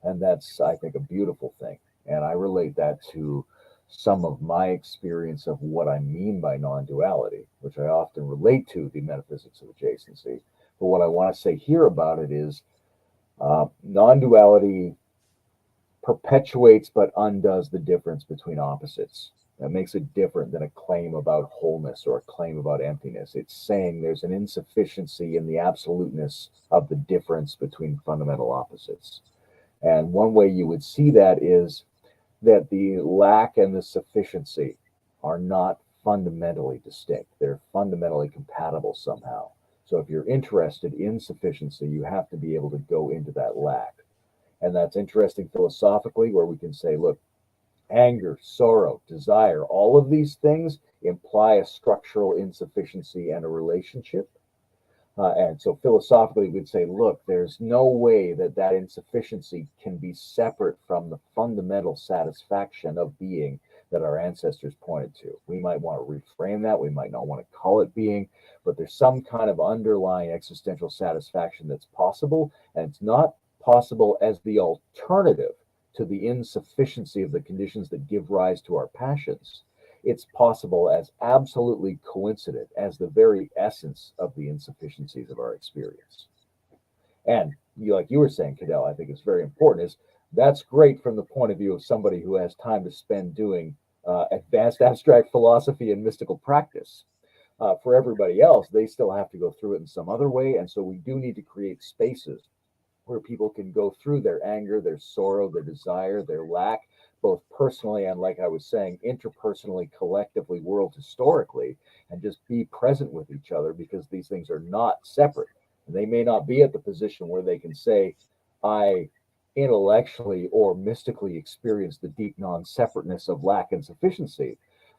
And that's, I think, a beautiful thing. And I relate that to some of my experience of what I mean by non-duality, which I often relate to the metaphysics of adjacency. But what I want to say here about it is non-duality perpetuates but undoes the difference between opposites. That makes it different than a claim about wholeness or a claim about emptiness. It's saying there's an insufficiency in the absoluteness of the difference between fundamental opposites. And one way you would see that is that the lack and the sufficiency are not fundamentally distinct. They're fundamentally compatible somehow. So if you're interested in sufficiency, you have to be able to go into that lack. And that's interesting philosophically, where we can say, look, anger, sorrow, desire, all of these things imply a structural insufficiency and a relationship. And so philosophically, we'd say, look, there's no way that that insufficiency can be separate from the fundamental satisfaction of being that our ancestors pointed to. We might want to reframe that. We might not want to call it being, but there's some kind of underlying existential satisfaction that's possible. And it's not possible as the alternative to the insufficiency of the conditions that give rise to our passions. It's possible as absolutely coincident as the very essence of the insufficiencies of our experience. And like you were saying, Cadell, I think it's very important, is that's great from the point of view of somebody who has time to spend doing advanced abstract philosophy and mystical practice. For everybody else, they still have to go through it in some other way. And so we do need to create spaces where people can go through their anger, their sorrow, their desire, their lack, both personally and, like I was saying, interpersonally, collectively, world historically, and just be present with each other, because these things are not separate. And they may not be at the position where they can say, I intellectually or mystically experience the deep non-separateness of lack and sufficiency.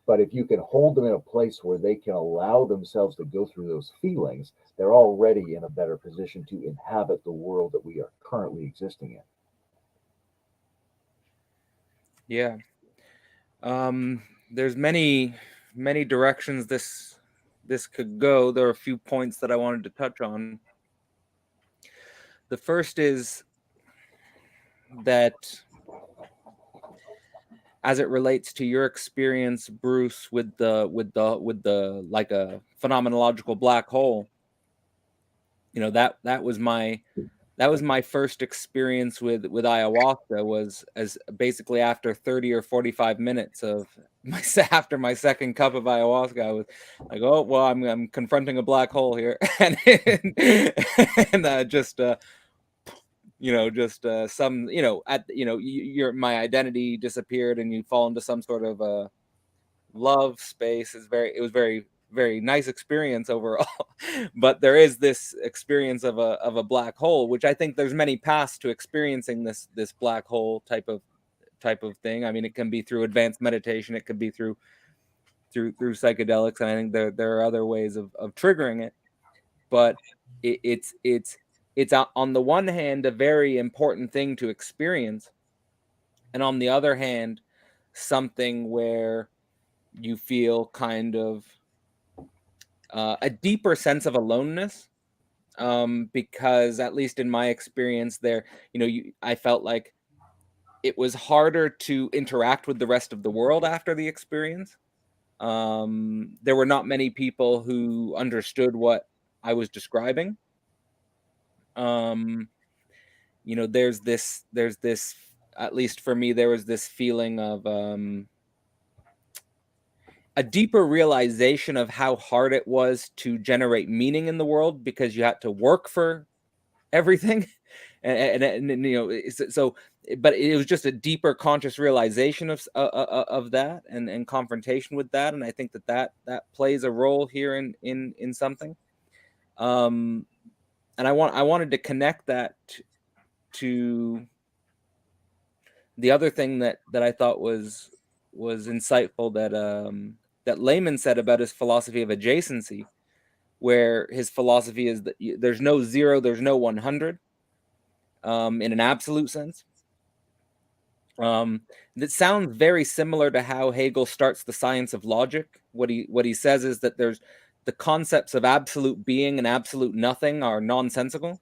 But if you can hold them in a place where they can allow themselves to go through those feelings, they're already in a better position to inhabit the world that we are currently existing in. Yeah. There's many directions this could go. There are a few points that I wanted to touch on. The first is that, as it relates to your experience, Bruce, with the like a phenomenological black hole, you know, that was my first experience with ayahuasca, was as basically after 30 or 45 minutes of after my second cup of ayahuasca, I was like, oh well, I'm confronting a black hole here. and just some, your my identity disappeared and you fall into some sort of love space. It was very, very nice experience overall. But there is this experience of a black hole, which I think there's many paths to experiencing this black hole type of thing. I mean, it can be through advanced meditation, it could be through through psychedelics, and I think there are other ways of triggering it. But it's on the one hand a very important thing to experience, and on the other hand, something where you feel kind of a deeper sense of aloneness. Because at least in my experience there, I felt like it was harder to interact with the rest of the world after the experience. There were not many people who understood what I was describing. There's this, at least for me, there was this feeling of a deeper realization of how hard it was to generate meaning in the world, because you had to work for everything. and so, but it was just a deeper conscious realization of that, and confrontation with that. And I think that plays a role here in something. And I wanted to connect that to the other thing that I thought was insightful, that Layman said about his philosophy of adjacency, where his philosophy is that there's no 0, there's no 100, in an absolute sense. That sounds very similar to how Hegel starts the science of logic. What he says is that there's the concepts of absolute being and absolute nothing are nonsensical.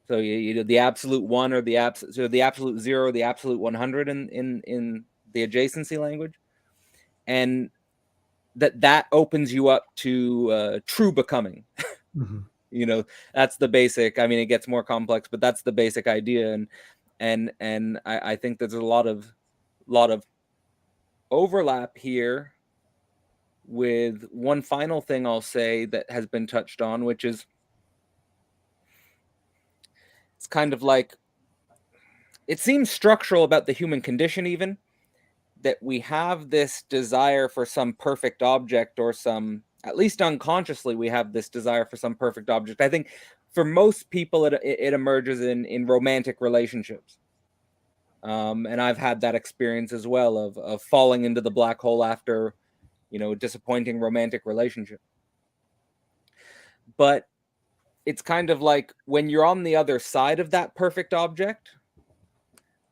So the absolute 1 or the absolute 0 or the absolute 100 in the adjacency language, and that opens you up to true becoming. Mm-hmm. That's the basic. I mean, it gets more complex, but that's the basic idea. And I think there's a lot of overlap here with one final thing I'll say that has been touched on, which is it's kind of like, it seems structural about the human condition, even, that we have this desire for some perfect object, or some, at least unconsciously, we have this desire for some perfect object. I think for most people, it emerges in romantic relationships. And I've had that experience as well of falling into the black hole after, a disappointing romantic relationship. But it's kind of like when you're on the other side of that perfect object,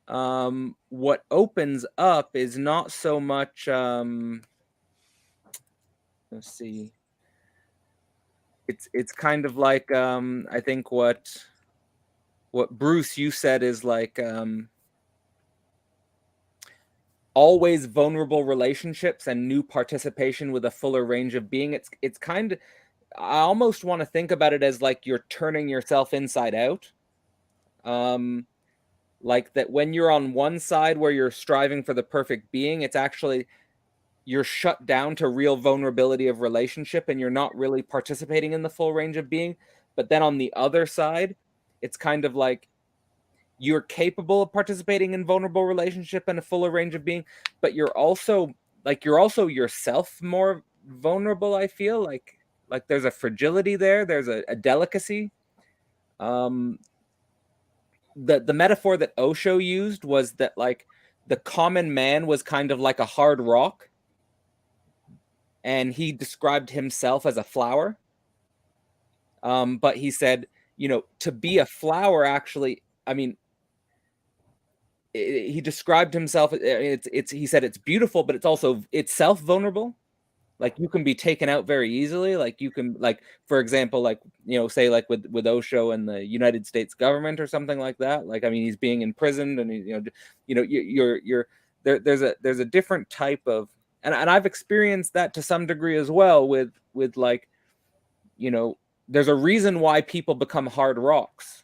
what opens up is not so much, let's see, it's kind of like, I think what Bruce, you said, is like, always vulnerable relationships and new participation with a fuller range of being. It's kind of, I almost want to think about it as like you're turning yourself inside out. Like that when you're on one side where you're striving for the perfect being, it's actually, you're shut down to real vulnerability of relationship, and you're not really participating in the full range of being. But then on the other side, it's kind of like you're capable of participating in vulnerable relationship and a fuller range of being, but you're also yourself more vulnerable. I feel like there's a fragility there. There's a delicacy. The metaphor that Osho used was that like the common man was kind of like a hard rock, and he described himself as a flower. But he said, to be a flower, actually, I mean, he described himself, he said it's beautiful, but it's self-vulnerable. Like you can be taken out very easily. Like you can, like, for example, like, say like with Osho and the United States government or something like that. Like, I mean, he's being imprisoned, and you're there's a different type of, and I've experienced that to some degree as well with like, there's a reason why people become hard rocks.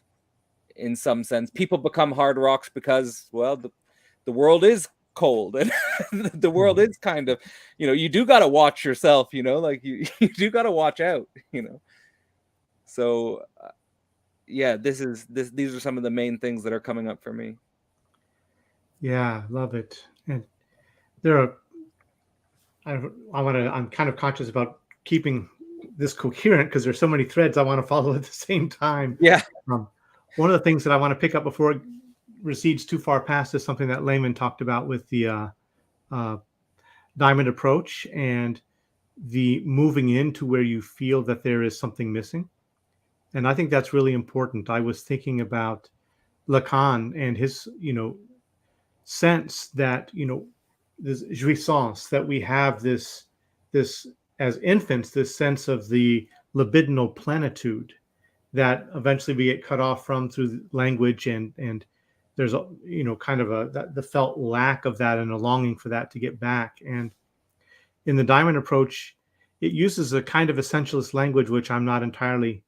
In some sense, people become hard rocks because, well, the world is cold, and the world is kind of, you do got to watch yourself, like you do got to watch out, So yeah, these are some of the main things that are coming up for me. Yeah, love it. And I'm kind of conscious about keeping this coherent because there's so many threads I want to follow at the same time. Yeah. One of the things that I want to pick up before it recedes too far past is something that Layman talked about with the diamond approach and the moving into where you feel that there is something missing. And I think that's really important. I was thinking about Lacan and his, sense that, this jouissance, that we have this as infants, this sense of the libidinal plenitude that eventually we get cut off from through language, and there's a, kind of the felt lack of that and a longing for that to get back. And in the diamond approach, it uses a kind of essentialist language, which I'm not entirely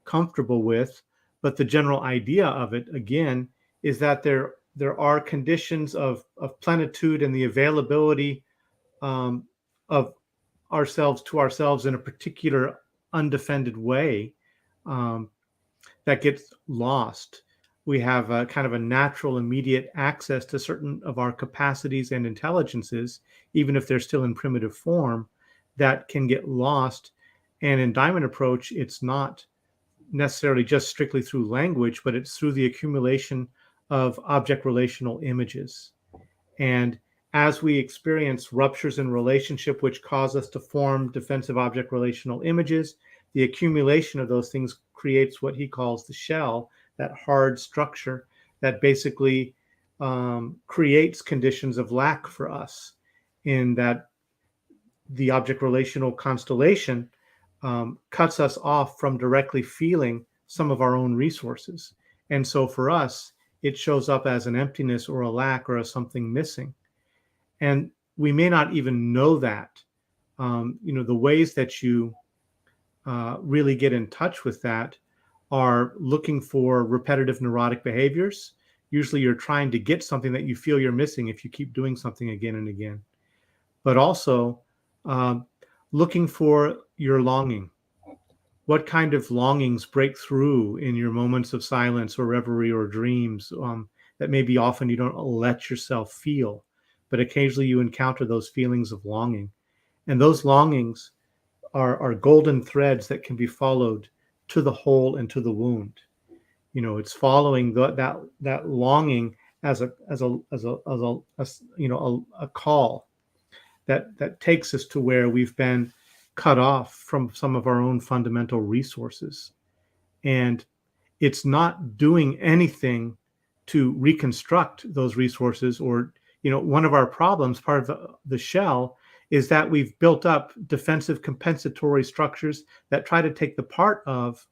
comfortable with, but the general idea of it, again, is that there are conditions of plenitude and the availability of ourselves to ourselves in a particular undefended way um, that gets lost. We have a kind of a natural, immediate access to certain of our capacities and intelligences, even if they're still in primitive form, that can get lost. And in Diamond Approach, it's not necessarily just strictly through language, but it's through the accumulation of object relational images. And as we experience ruptures in relationship, which cause us to form defensive object relational images, the accumulation of those things creates what he calls the shell, that hard structure that basically creates conditions of lack for us, in that the object relational constellation cuts us off from directly feeling some of our own resources. And so for us, it shows up as an emptiness or a lack or a something missing. And we may not even know that. The ways that you really get in touch with that are looking for repetitive neurotic behaviors. Usually you're trying to get something that you feel you're missing if you keep doing something again and again. But also looking for your longing. What kind of longings break through in your moments of silence or reverie or dreams that maybe often you don't let yourself feel, but occasionally you encounter those feelings of longing. And those longings are golden threads that can be followed to the hole and to the wound. It's following that longing as a call that takes us to where we've been cut off from some of our own fundamental resources. And it's not doing anything to reconstruct those resources. Or, one of our problems, part of the shell, is that we've built up defensive compensatory structures that try to take the part of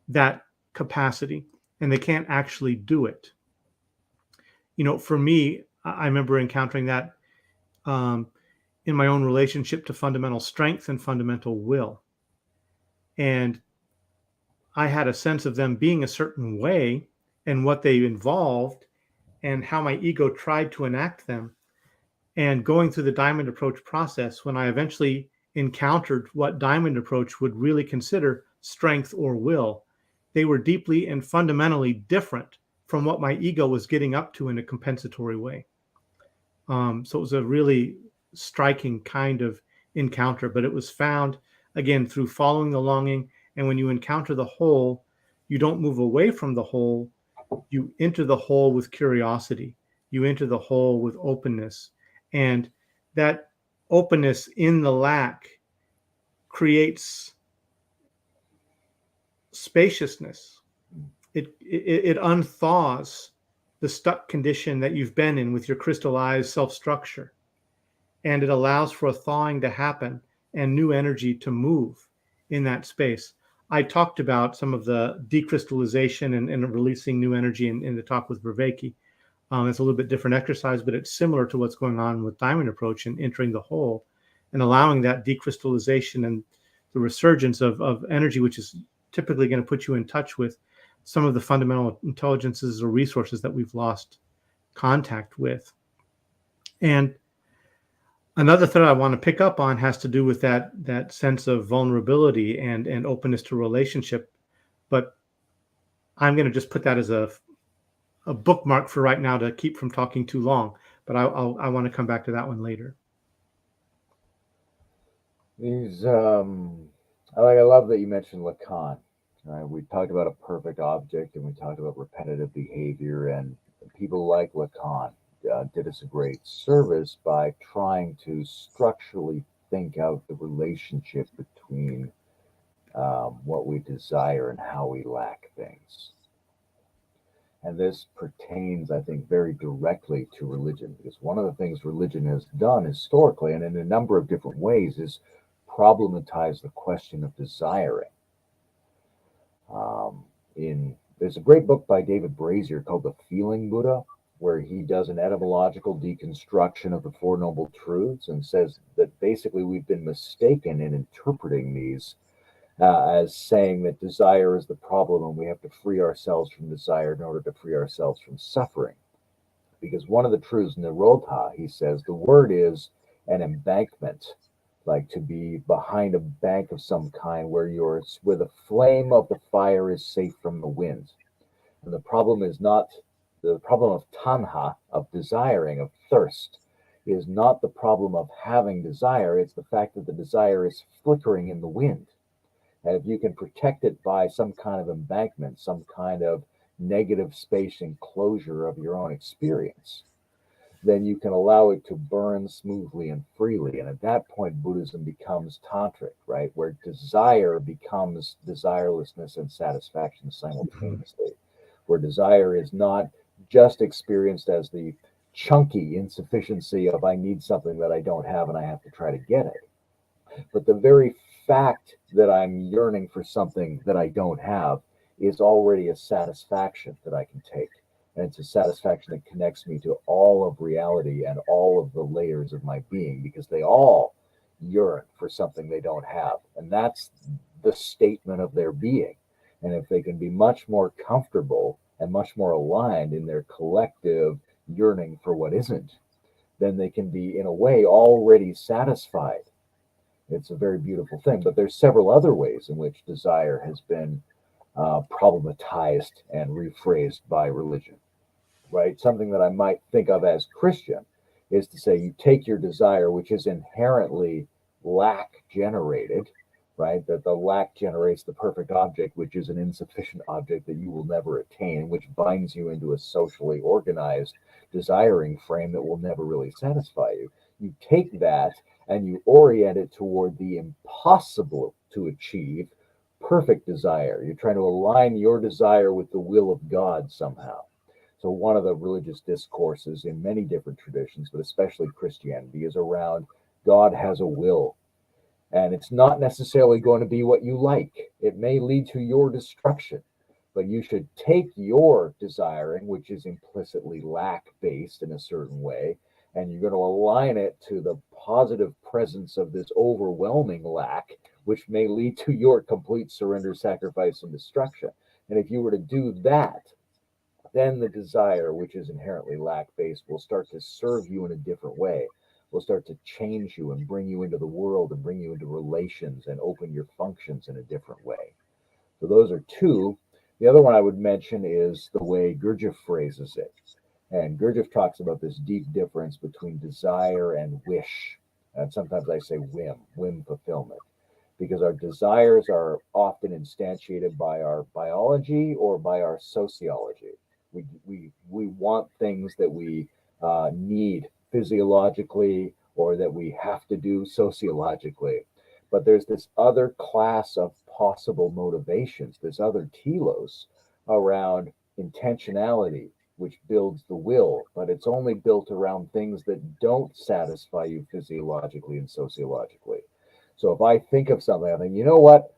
that capacity, and they can't actually do it. For me, I remember encountering that in my own relationship to fundamental strength and fundamental will. And I had a sense of them being a certain way and what they involved and how my ego tried to enact them. And going through the Diamond Approach process, when I eventually encountered what Diamond Approach would really consider strength or will, they were deeply and fundamentally different from what my ego was getting up to in a compensatory way. So it was a really striking kind of encounter, but it was found, again, through following the longing. And when you encounter the whole, you don't move away from the whole. You enter the whole with curiosity. You enter the whole with openness. And that openness in the lack creates spaciousness. It unthaws the stuck condition that you've been in with your crystallized self-structure. And it allows for a thawing to happen and new energy to move in that space. I talked about some of the decrystallization and releasing new energy in the talk with Vervaeke. It's a little bit different exercise, but it's similar to what's going on with Diamond Approach and entering the whole and allowing that decrystallization and the resurgence of energy, which is typically going to put you in touch with some of the fundamental intelligences or resources that we've lost contact with. And another thread I want to pick up on has to do with that sense of vulnerability and openness to relationship. But I'm going to just put that as a bookmark for right now to keep from talking too long. But I want to come back to that one later. I love that you mentioned Lacan. Right? We talked about a perfect object, and we talked about repetitive behavior, and people like Lacan. did us a great service by trying to structurally think out the relationship between what we desire and how we lack things. And this pertains, I think, very directly to religion, because one of the things religion has done historically, and in a number of different ways, is problematize the question of desiring. There's a great book by David Brazier called The Feeling Buddha, where he does an etymological deconstruction of the Four Noble Truths and says that basically we've been mistaken in interpreting these as saying that desire is the problem and we have to free ourselves from desire in order to free ourselves from suffering. Because one of the truths, nirota, he says, the word is an embankment, like to be behind a bank of some kind where the flame of the fire is safe from the wind. And the problem is not the problem of tanha, of desiring, of thirst, is not the problem of having desire. It's the fact that the desire is flickering in the wind. And if you can protect it by some kind of embankment, some kind of negative space enclosure of your own experience, then you can allow it to burn smoothly and freely. And at that point, Buddhism becomes tantric, right? Where desire becomes desirelessness and satisfaction simultaneously. Where desire is not just experienced as the chunky insufficiency of I need something that I don't have and I have to try to get it. But the very fact that I'm yearning for something that I don't have is already a satisfaction that I can take. And it's a satisfaction that connects me to all of reality and all of the layers of my being, because they all yearn for something they don't have. And that's the statement of their being. And if they can be much more comfortable and much more aligned in their collective yearning for what isn't, then they can be, in a way, already satisfied. It's a very beautiful thing. But there's several other ways in which desire has been problematized and rephrased by religion, right? Something that I might think of as Christian is to say you take your desire, which is inherently lack generated, right? That the lack generates the perfect object, which is an insufficient object that you will never attain, which binds you into a socially organized desiring frame that will never really satisfy you. You take that and you orient it toward the impossible to achieve perfect desire. You're trying to align your desire with the will of God somehow. So one of the religious discourses in many different traditions, but especially Christianity, is around God has a will. And it's not necessarily going to be what you like. It may lead to your destruction, but you should take your desiring, which is implicitly lack-based in a certain way, and you're going to align it to the positive presence of this overwhelming lack, which may lead to your complete surrender, sacrifice, and destruction. And if you were to do that, then the desire, which is inherently lack-based, will start to serve you in a different way. Will start to change you and bring you into the world and bring you into relations and open your functions in a different way. So those are two. The other one I would mention is the way Gurdjieff phrases it. And Gurdjieff talks about this deep difference between desire and wish. And sometimes I say whim fulfillment, because our desires are often instantiated by our biology or by our sociology. We want things that we need physiologically or that we have to do sociologically. But there's this other class of possible motivations, this other telos around intentionality, which builds the will, but it's only built around things that don't satisfy you physiologically and sociologically. So if I think of something, I think, you know what?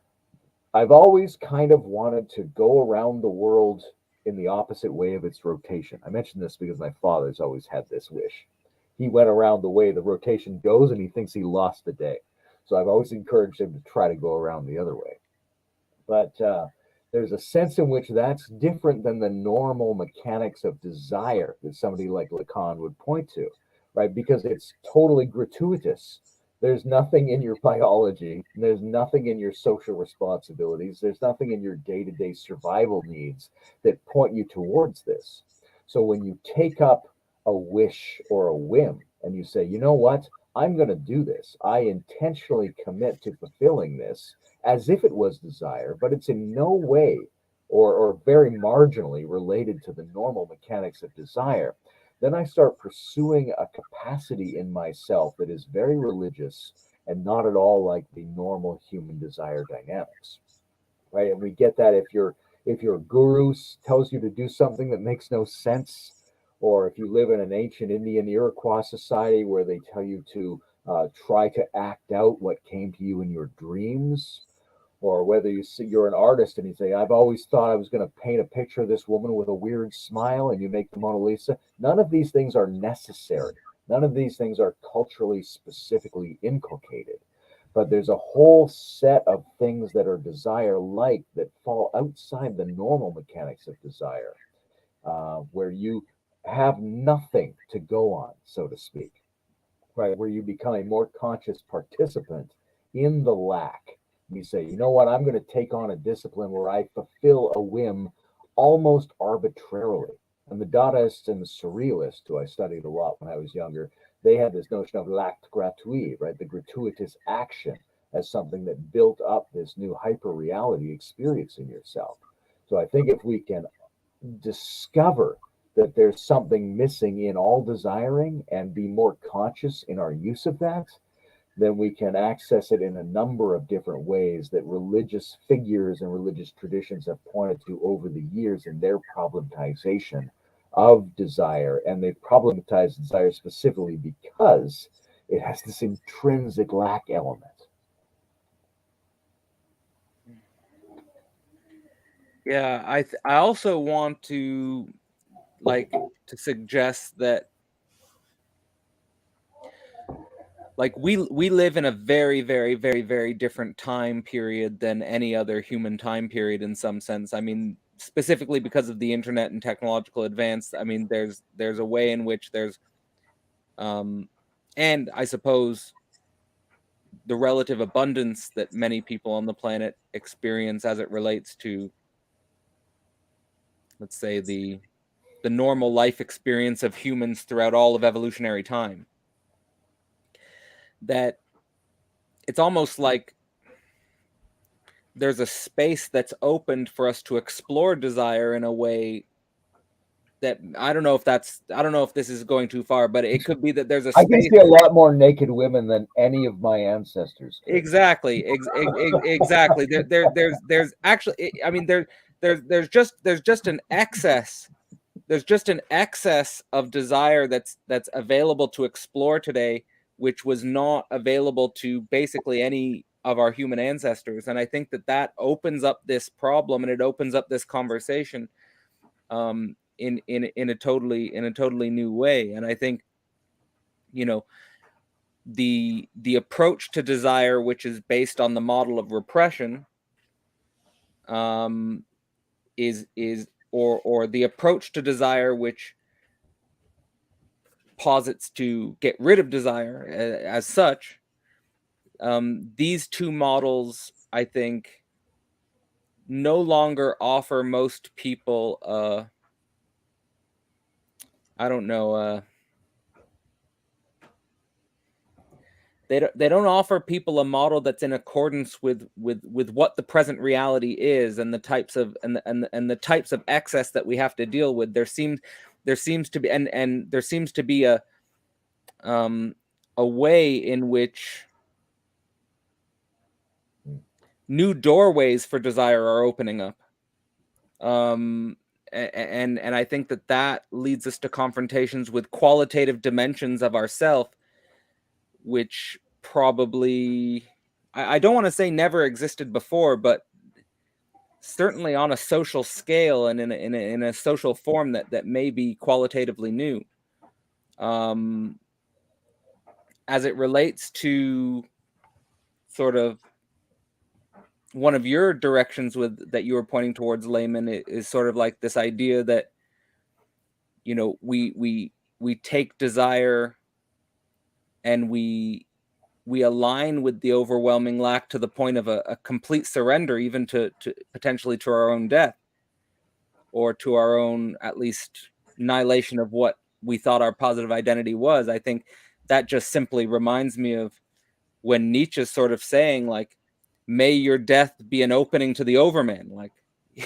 I've always kind of wanted to go around the world in the opposite way of its rotation. I mentioned this because my father's always had this wish. He went around the way the rotation goes and he thinks he lost the day. So I've always encouraged him to try to go around the other way. But there's a sense in which that's different than the normal mechanics of desire that somebody like Lacan would point to, right? Because it's totally gratuitous. There's nothing in your biology, there's nothing in your social responsibilities, there's nothing in your day-to-day survival needs that point you towards this. So when you take up a wish or a whim and you say, you know what, I'm going to do this, I intentionally commit to fulfilling this as if it was desire, but it's in no way or very marginally related to the normal mechanics of desire, then I start pursuing a capacity in myself that is very religious and not at all like the normal human desire dynamics, right? And we get that if your guru tells you to do something that makes no sense, or if you live in an ancient Indian Iroquois society where they tell you to try to act out what came to you in your dreams, or whether you're an artist and you say, I've always thought I was going to paint a picture of this woman with a weird smile, and you make the Mona Lisa. None of these things are necessary. None of these things are culturally specifically inculcated. But there's a whole set of things that are desire-like that fall outside the normal mechanics of desire, where you have nothing to go on, so to speak, right? Where you become a more conscious participant in the lack. You say, you know what, I'm going to take on a discipline where I fulfill a whim almost arbitrarily. And the Dadaists and the Surrealists, who I studied a lot when I was younger, they had this notion of l'acte gratuit, right? The gratuitous action as something that built up this new hyper reality experience in yourself. So I think if we can discover that there's something missing in all desiring and be more conscious in our use of that, then we can access it in a number of different ways that religious figures and religious traditions have pointed to over the years in their problematization of desire. And they problematize desire specifically because it has this intrinsic lack element. Yeah, I also want to suggest that we live in a very, very, very, very different time period than any other human time period in some sense. I mean, specifically because of the internet and technological advance. I mean, there's a way in which there's and I suppose the relative abundance that many people on the planet experience as it relates to, let's say, the normal life experience of humans throughout all of evolutionary time, that it's almost like there's a space that's opened for us to explore desire in a way that I don't know if this is going too far, but it could be that there's a space. I can see a lot more naked women than any of my ancestors could. Exactly. Exactly. There's actually, I mean, there's just an excess. There's just an excess of desire that's available to explore today, which was not available to basically any of our human ancestors. And I think that opens up this problem, and it opens up this conversation in a totally new way. And I think, you know, the approach to desire, which is based on the model of repression, is or the approach to desire which posits to get rid of desire as such. These two models, I think, no longer offer most people I don't know, they don't offer people a model that's in accordance with what the present reality is, and the types of and the types of excess that we have to deal with. There seems to be and there seems to be a way in which new doorways for desire are opening up. And I think that leads us to confrontations with qualitative dimensions of ourself, which probably, I don't want to say never existed before, but certainly on a social scale and in a social form that may be qualitatively new. As it relates to sort of one of your directions that you were pointing towards, Layman, is sort of like this idea that, you know, we take desire and we align with the overwhelming lack to the point of a complete surrender, even to potentially to our own death, or to our own, at least, annihilation of what we thought our positive identity was. I think that just simply reminds me of when Nietzsche's sort of saying, like, may your death be an opening to the Overmen. Like,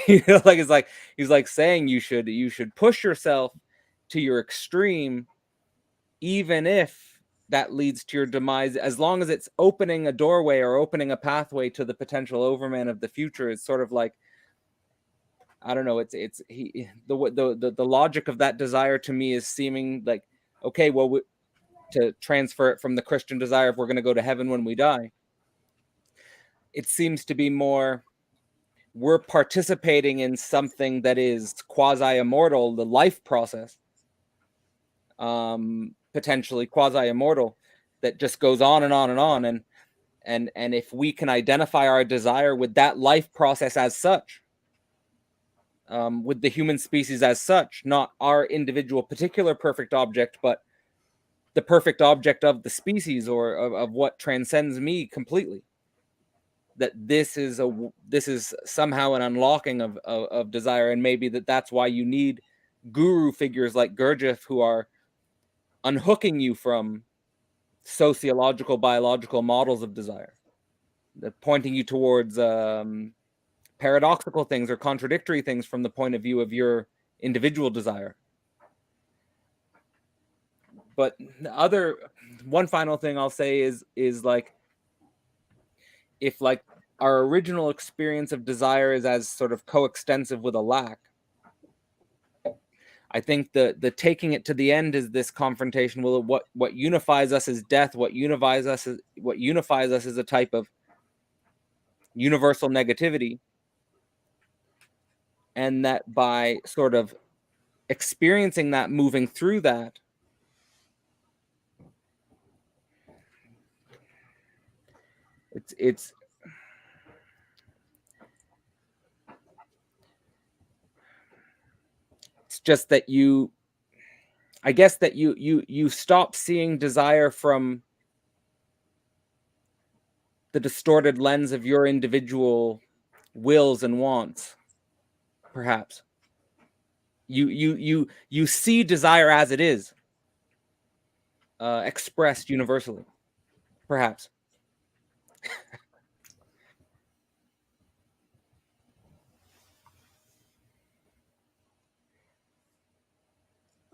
you know, like, it's like he's like saying you should push yourself to your extreme, even if that leads to your demise, as long as it's opening a doorway or opening a pathway to the potential overman of the future. It's sort of like, I don't know, the logic of that desire to me is seeming like, okay, well, to transfer it from the Christian desire, if we're going to go to heaven when we die, it seems to be more, we're participating in something that is quasi-immortal, the life process, potentially quasi-immortal, that just goes on and on and on. And if we can identify our desire with that life process as such, with the human species as such, not our individual particular perfect object, but the perfect object of the species, or of what transcends me completely, that this is somehow an unlocking of desire. And maybe that's why you need guru figures like Gurdjieff, who are unhooking you from sociological, biological models of desire, pointing you towards paradoxical things or contradictory things from the point of view of your individual desire. But one final thing I'll say is like, if like our original experience of desire is as sort of coextensive with a lack, I think the taking it to the end is this confrontation. Well, what unifies us is death. What unifies us is a type of universal negativity, and that by sort of experiencing that, moving through that, it's just that I guess that you stop seeing desire from the distorted lens of your individual wills and wants. Perhaps you see desire as it is, expressed universally, perhaps.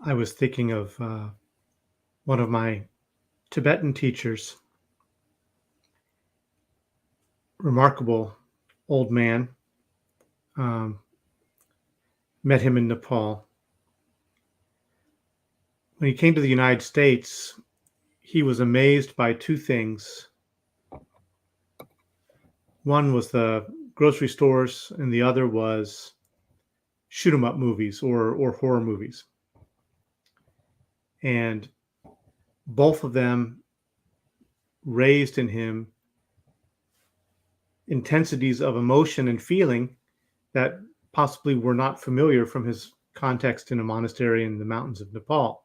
I was thinking of one of my Tibetan teachers, remarkable old man. Met him in Nepal. When he came to the United States, he was amazed by two things. One was the grocery stores, and the other was shoot 'em up movies or horror movies. And both of them raised in him intensities of emotion and feeling that possibly were not familiar from his context in a monastery in the mountains of Nepal.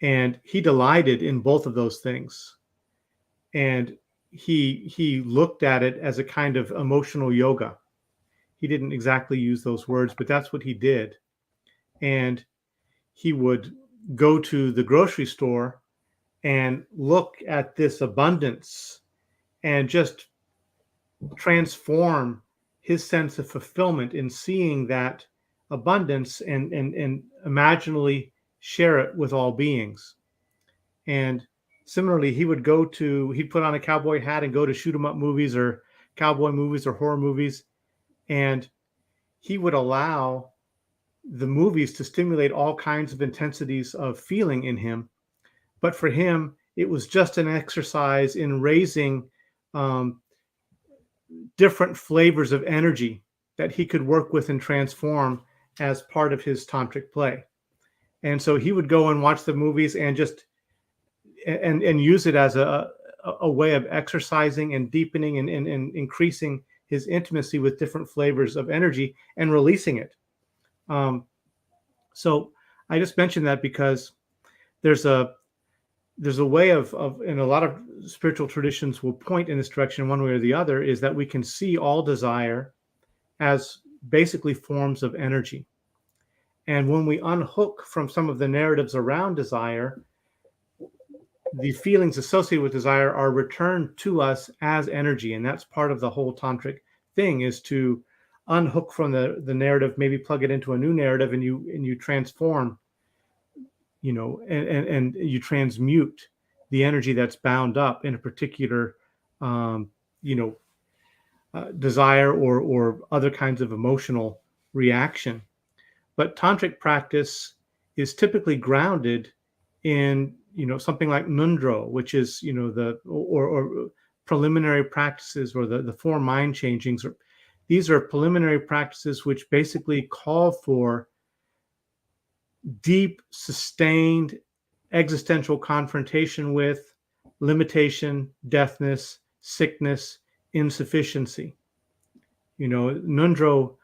And he delighted in both of those things. And he looked at it as a kind of emotional yoga. He didn't exactly use those words, but that's what he did. And he would go to the grocery store and look at this abundance and just transform his sense of fulfillment in seeing that abundance and imaginally share it with all beings. And similarly, he'd put on a cowboy hat and go to shoot 'em up movies or cowboy movies or horror movies. And he would allow the movies to stimulate all kinds of intensities of feeling in him. But for him, it was just an exercise in raising different flavors of energy that he could work with and transform as part of his tantric play. And so he would go and watch the movies and just and use it as a way of exercising and deepening and increasing his intimacy with different flavors of energy and releasing it. So I just mentioned that because there's a way of and a lot of spiritual traditions will point in this direction one way or the other, is that we can see all desire as basically forms of energy. And when we unhook from some of the narratives around desire, the feelings associated with desire are returned to us as energy. And that's part of the whole tantric thing, is to unhook from the narrative, maybe plug it into a new narrative, and you transform and you transmute the energy that's bound up in a particular, desire or other kinds of emotional reaction. But tantric practice is typically grounded in something like nundro, which is the or preliminary practices, or the four mind changings. These are preliminary practices which basically call for deep, sustained existential confrontation with limitation, deafness, sickness, insufficiency. Nundro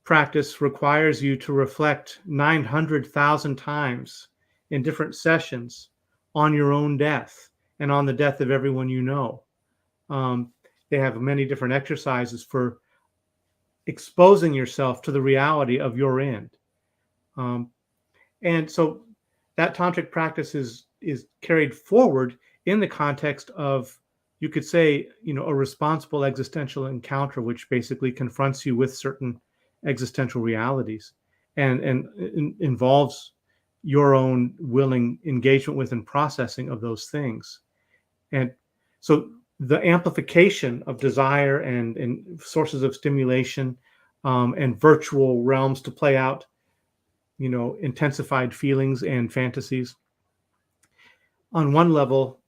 practice requires you to reflect 900,000 times in different sessions on your own death and on the death of everyone you know. They have many different exercises for exposing yourself to the reality of your end. And so that tantric practice is carried forward in the context of, you could say, a responsible existential encounter, which basically confronts you with certain existential realities and involves your own willing engagement with and processing of those things. And so the amplification of desire and sources of stimulation, and virtual realms to play out intensified feelings and fantasies, on one level,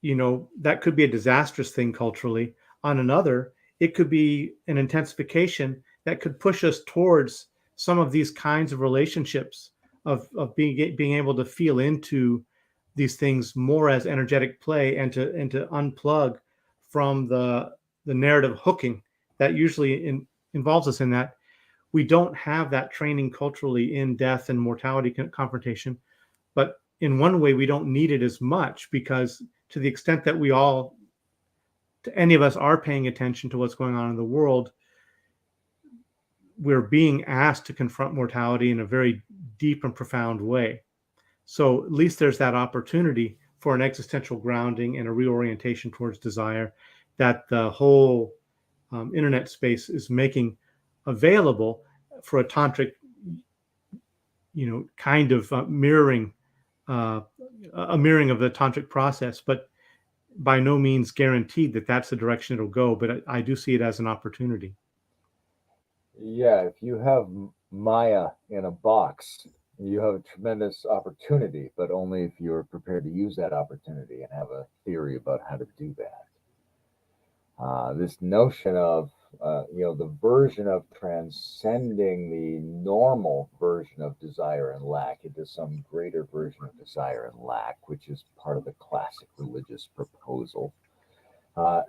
that could be a disastrous thing culturally. On another, it could be an intensification that could push us towards some of these kinds of relationships of being able to feel into these things more as energetic play, and to unplug from the narrative hooking that usually involves us in that. We don't have that training culturally in death and mortality confrontation, but in one way we don't need it as much, because to the extent that any of us are paying attention to what's going on in the world, we're being asked to confront mortality in a very deep and profound way. So at least there's that opportunity for an existential grounding and a reorientation towards desire that the whole internet space is making available for a tantric, kind of mirroring, a mirroring of the tantric process, but by no means guaranteed that that's the direction it'll go. But I do see it as an opportunity. Yeah, if you have Maya in a box, you have a tremendous opportunity, but only if you're prepared to use that opportunity and have a theory about how to do that. This notion of, the version of transcending the normal version of desire and lack into some greater version of desire and lack, which is part of the classic religious proposal,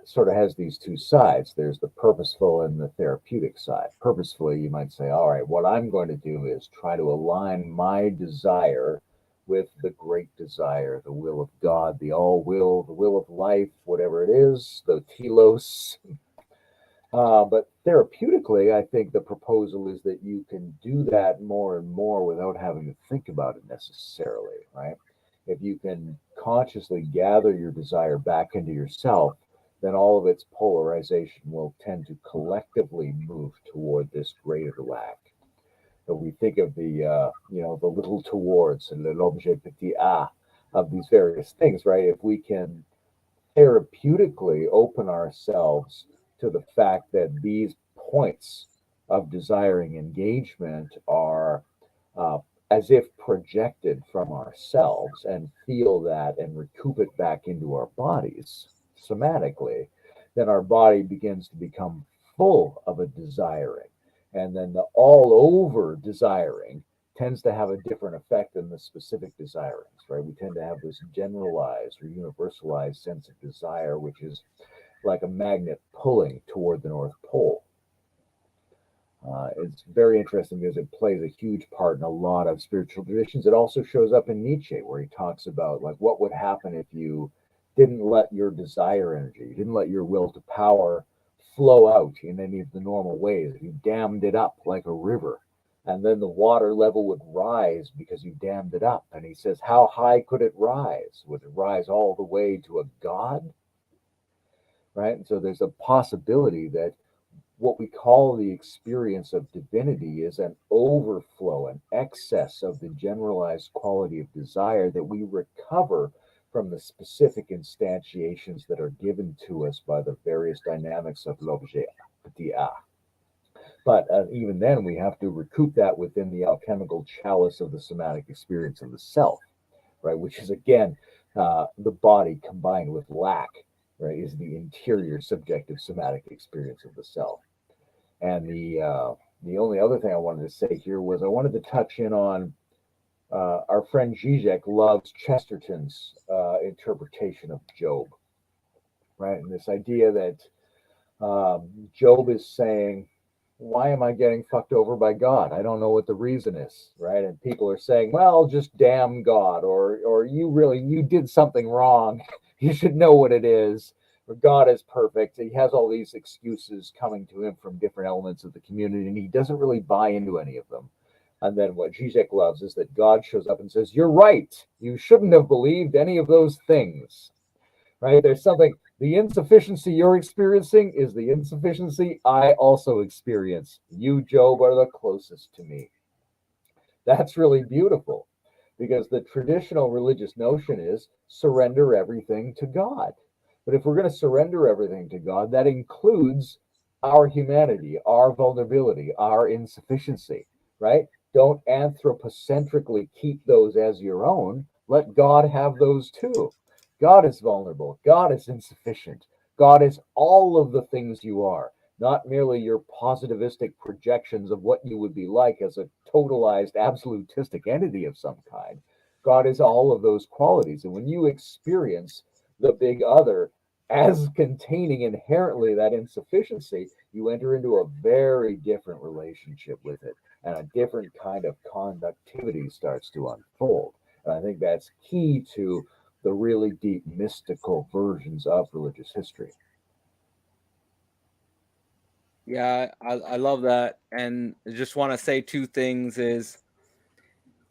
sort of has these two sides. There's the purposeful and the therapeutic side. Purposefully, you might say, all right, what I'm going to do is try to align my desire with the great desire, the will of God, the all will, the will of life, whatever it is, the telos. But therapeutically, I think the proposal is that you can do that more and more without having to think about it necessarily, right? If you can consciously gather your desire back into yourself, then all of its polarization will tend to collectively move toward this greater lack. So we think of the little towards and l'objet petit a of these various things, right? If we can therapeutically open ourselves to the fact that these points of desiring engagement are as if projected from ourselves, and feel that and recoup it back into our bodies somatically, then our body begins to become full of a desiring. And then the all over desiring tends to have a different effect than the specific desirings, right? We tend to have this generalized or universalized sense of desire, which is like a magnet pulling toward the North Pole. It's very interesting because it plays a huge part in a lot of spiritual traditions. It also shows up in Nietzsche, where he talks about like what would happen if you didn't let your desire energy, you didn't let your will to power flow out in any of the normal ways. You dammed it up like a river, and then the water level would rise because you dammed it up. And he says, how high could it rise? Would it rise all the way to a god? Right? And so there's a possibility that what we call the experience of divinity is an overflow, an excess of the generalized quality of desire that we recover from the specific instantiations that are given to us by the various dynamics of l'objet. But even then, we have to recoup that within the alchemical chalice of the somatic experience of the self, right? Which is, again, the body combined with lack, right? Is the interior subjective somatic experience of the self. And the only other thing I wanted to say here was I wanted to touch in on our friend Zizek loves Chesterton's interpretation of Job, right? And this idea that Job is saying, why am I getting fucked over by God? I don't know what the reason is, right? And people are saying, well, just damn God, or you did something wrong. You should know what it is. Or God is perfect. He has all these excuses coming to him from different elements of the community, and he doesn't really buy into any of them. And then what Zizek loves is that God shows up and says, you're right. You shouldn't have believed any of those things, right? There's something, the insufficiency you're experiencing is the insufficiency I also experience. You, Job, are the closest to me. That's really beautiful, because the traditional religious notion is surrender everything to God. But if we're going to surrender everything to God, that includes our humanity, our vulnerability, our insufficiency, right? Don't anthropocentrically keep those as your own. Let God have those too. God is vulnerable. God is insufficient. God is all of the things you are, not merely your positivistic projections of what you would be like as a totalized, absolutistic entity of some kind. God is all of those qualities. And when you experience the big other as containing inherently that insufficiency, you enter into a very different relationship with it, and a different kind of conductivity starts to unfold. And I think that's key to the really deep mystical versions of religious history. Yeah, I love that. And I just want to say two things is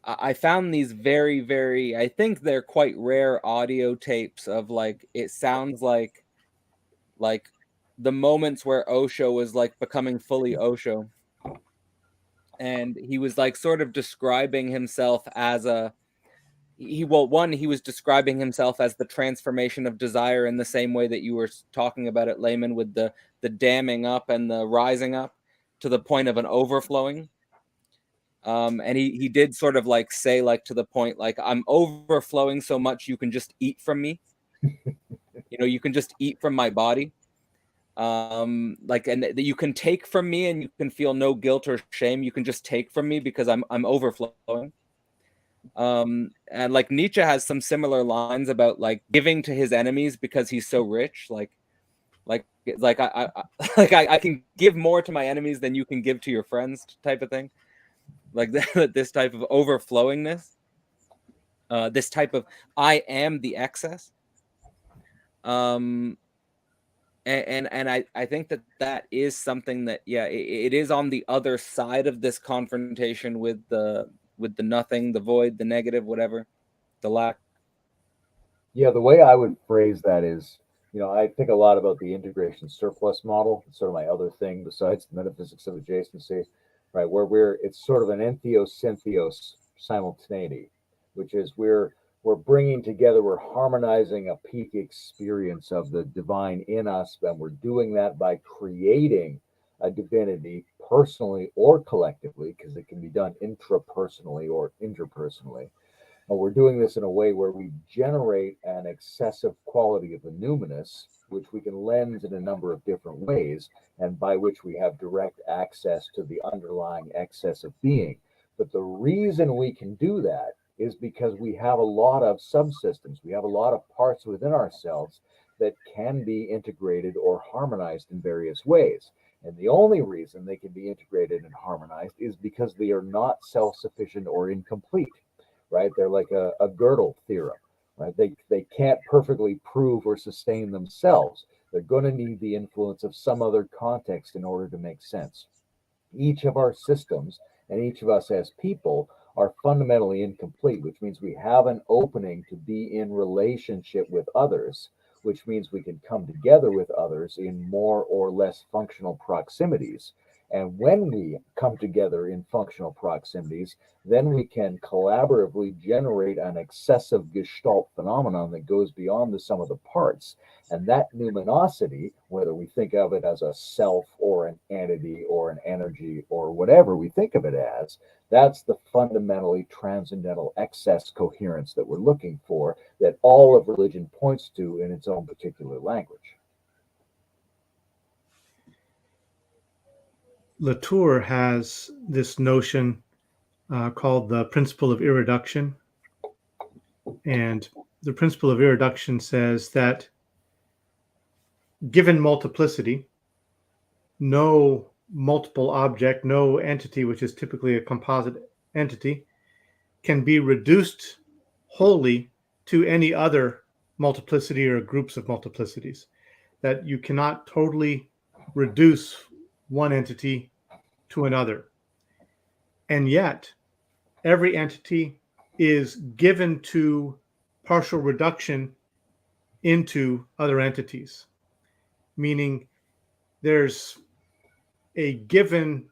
I found these very, very, I think they're quite rare audio tapes of like, it sounds like the moments where Osho was like becoming fully Osho. And he was like sort of describing himself as he was describing himself as the transformation of desire in the same way that you were talking about it, Layman, with the damming up and the rising up to the point of an overflowing. And he did sort of like say, like, to the point, like, I'm overflowing so much you can just eat from me. You can just eat from my body. Like, and that you can take from me and you can feel no guilt or shame. You can just take from me because I'm overflowing. And like Nietzsche has some similar lines about like giving to his enemies because he's so rich. Like I I can give more to my enemies than you can give to your friends, type of thing. Like this type of overflowingness, this type of I am the excess. And I think that is something that, yeah, it is on the other side of this confrontation with the nothing, the void, the negative, whatever, the lack. Yeah, the way I would phrase that is, I think a lot about the integration surplus model. It's sort of my other thing besides the metaphysics of adjacency, right? Where it's sort of an entheos-synthios simultaneity, which is we're bringing together, we're harmonizing a peak experience of the divine in us, and we're doing that by creating a divinity personally or collectively, because it can be done intrapersonally or interpersonally. And we're doing this in a way where we generate an excessive quality of the numinous, which we can lens in a number of different ways, and by which we have direct access to the underlying excess of being. But the reason we can do that is because we have a lot of subsystems, we have a lot of parts within ourselves that can be integrated or harmonized in various ways. And the only reason they can be integrated and harmonized is because they are not self-sufficient or incomplete, right? They're like a Gödel theorem, right? They can't perfectly prove or sustain themselves. They're going to need the influence of some other context in order to make sense. Each of our systems and each of us as people are fundamentally incomplete, which means we have an opening to be in relationship with others which means we can come together with others in more or less functional proximities. And when we come together in functional proximities, then we can collaboratively generate an excessive gestalt phenomenon that goes beyond the sum of the parts. And that numinosity, whether we think of it as a self or an entity or an energy or whatever we think of it as, that's the fundamentally transcendental excess coherence that we're looking for, that all of religion points to in its own particular language. Latour has this notion called the principle of irreduction. And the principle of irreduction says that given multiplicity, no multiple object, no entity, which is typically a composite entity, can be reduced wholly to any other multiplicity or groups of multiplicities. That you cannot totally reduce one entity to another. And yet, every entity is given to partial reduction into other entities, meaning there's a given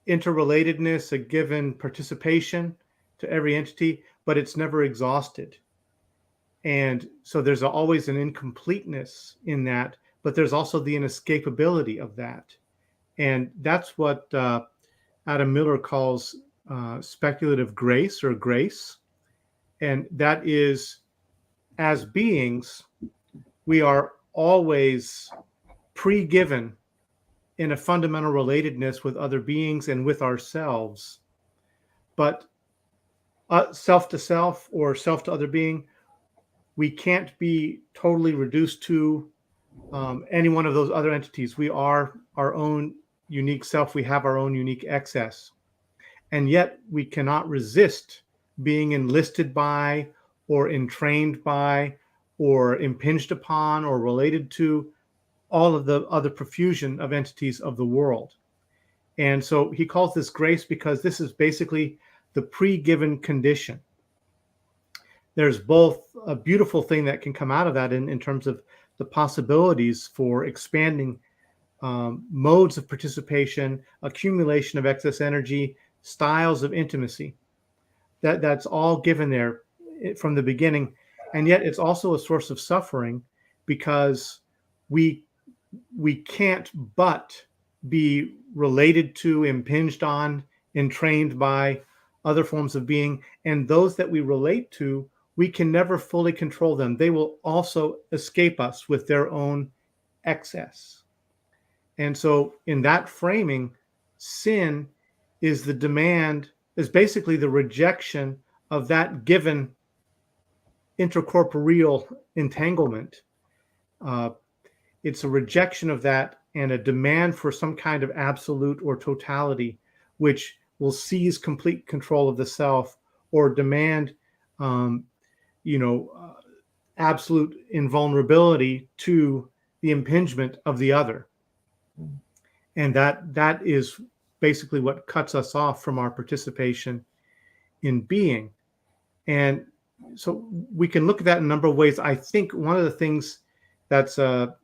interrelatedness, a given participation to every entity, but it's never exhausted. And so there's always an incompleteness in that, but there's also the inescapability of that. And that's what Adam Miller calls speculative grace or grace. And that is, as beings, we are always pre-given in a fundamental relatedness with other beings and with ourselves. But self to self or self to other being, we can't be totally reduced to any one of those other entities. We are our own unique self. We have our own unique excess. And yet we cannot resist being enlisted by or entrained by or impinged upon or related to all of the other profusion of entities of the world. And so he calls this grace because this is basically the pre-given condition. There's both a beautiful thing that can come out of that in terms of the possibilities for expanding modes of participation, accumulation of excess energy, styles of intimacy. That's all given there from the beginning. And yet it's also a source of suffering because we can't but be related to, impinged on, entrained by other forms of being. And those that we relate to, we can never fully control them. They will also escape us with their own excess. And so in that framing, sin is the demand, is basically the rejection of that given intercorporeal entanglement. It's a rejection of that and a demand for some kind of absolute or totality, which will seize complete control of the self or demand, absolute invulnerability to the impingement of the other. And that is basically what cuts us off from our participation in being. And so we can look at that in a number of ways. I think one of the things that's a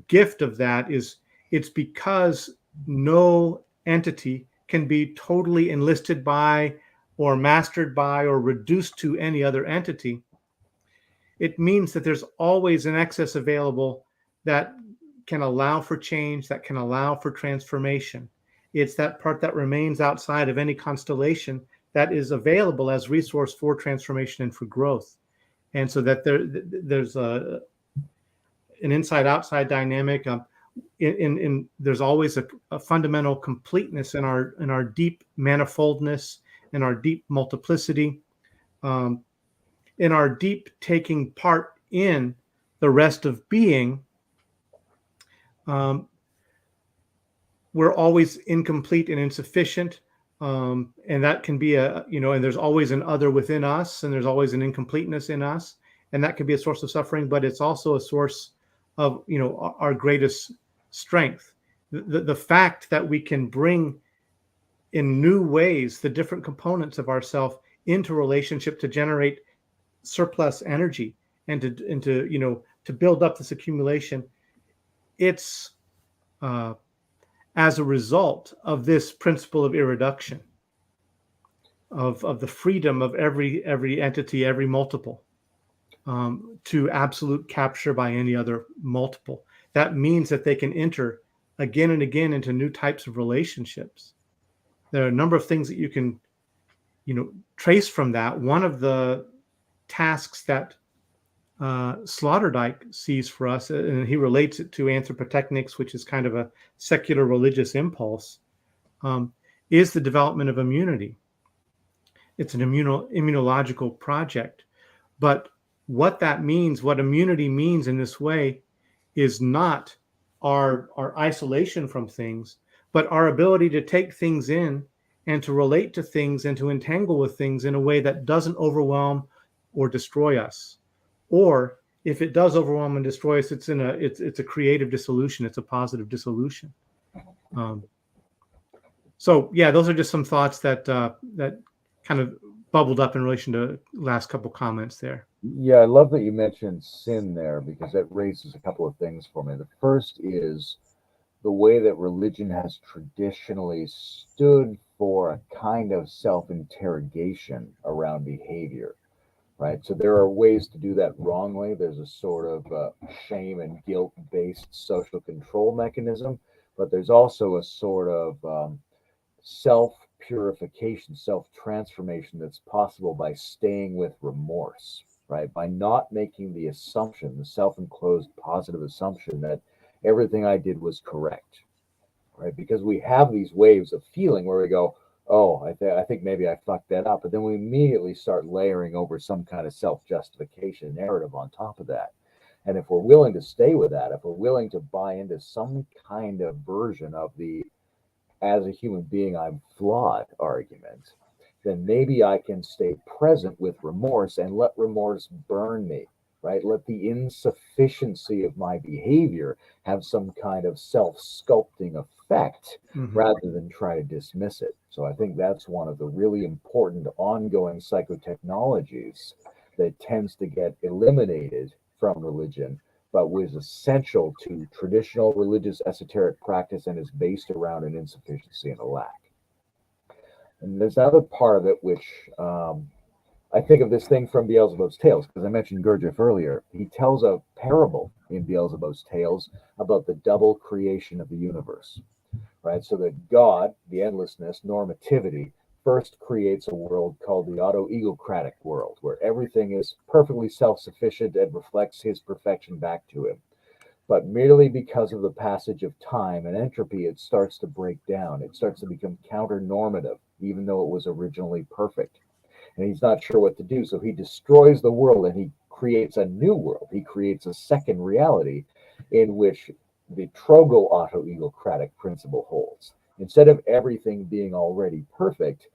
gift of that is it's because no entity can be totally enlisted by or mastered by or reduced to any other entity. It means that there's always an excess available that can allow for change, that can allow for transformation. It's that part that remains outside of any constellation that is available as resource for transformation and for growth. And so that there's an inside-outside dynamic. There's always a fundamental completeness in our deep manifoldness, in our deep multiplicity, in our deep taking part in the rest of being. We're always incomplete and insufficient. And that can be and there's always an other within us, and there's always an incompleteness in us. And that can be a source of suffering, but it's also a source of, our greatest strength. The fact that we can bring in new ways the different components of ourself into relationship to generate surplus energy and to to build up this accumulation, it's as a result of this principle of irreduction, of the freedom of every entity, every multiple, to absolute capture by any other multiple. That means that they can enter again and again into new types of relationships. There are a number of things that you can, trace from that. One of the tasks that Sloterdijk sees for us, and he relates it to anthropotechnics, which is kind of a secular religious impulse, is the development of immunity. It's an immunological project. But what that means, what immunity means in this way, is not our isolation from things, but our ability to take things in and to relate to things and to entangle with things in a way that doesn't overwhelm or destroy us. Or if it does overwhelm and destroy us, it's a creative dissolution. It's a positive dissolution. So yeah, those are just some thoughts that kind of bubbled up in relation to last couple comments there. Yeah, I love that you mentioned sin there, because that raises a couple of things for me. The first is the way that religion has traditionally stood for a kind of self-interrogation around behavior, right? So there are ways to do that wrongly. There's a sort of shame and guilt-based social control mechanism, but there's also a sort of self-purification, self-transformation that's possible by staying with remorse, right? By not making the assumption, the self-enclosed positive assumption that everything I did was correct, right? Because we have these waves of feeling where we go, oh, I think maybe I fucked that up. But then we immediately start layering over some kind of self-justification narrative on top of that. And if we're willing to stay with that, if we're willing to buy into some kind of version of the as a human being, I'm flawed argument, then maybe I can stay present with remorse and let remorse burn me, right? Let the insufficiency of my behavior have some kind of self-sculpting effect rather than try to dismiss it. So I think that's one of the really important ongoing psychotechnologies that tends to get eliminated from religion, but was essential to traditional religious esoteric practice and is based around an insufficiency and a lack. And there's another part of it which I think of this thing from Beelzebub's Tales, because I mentioned Gurdjieff earlier. He tells a parable in Beelzebub's Tales about the double creation of the universe, right? So that God, the endlessness, normativity, first creates a world called the auto-egocratic world, where everything is perfectly self-sufficient and reflects his perfection back to him. But merely because of the passage of time and entropy, it starts to break down. It starts to become counter-normative, even though it was originally perfect. And he's not sure what to do, so he destroys the world and he creates a new world. He creates a second reality in which the trogo auto-egocratic principle holds. Instead of everything being already perfect,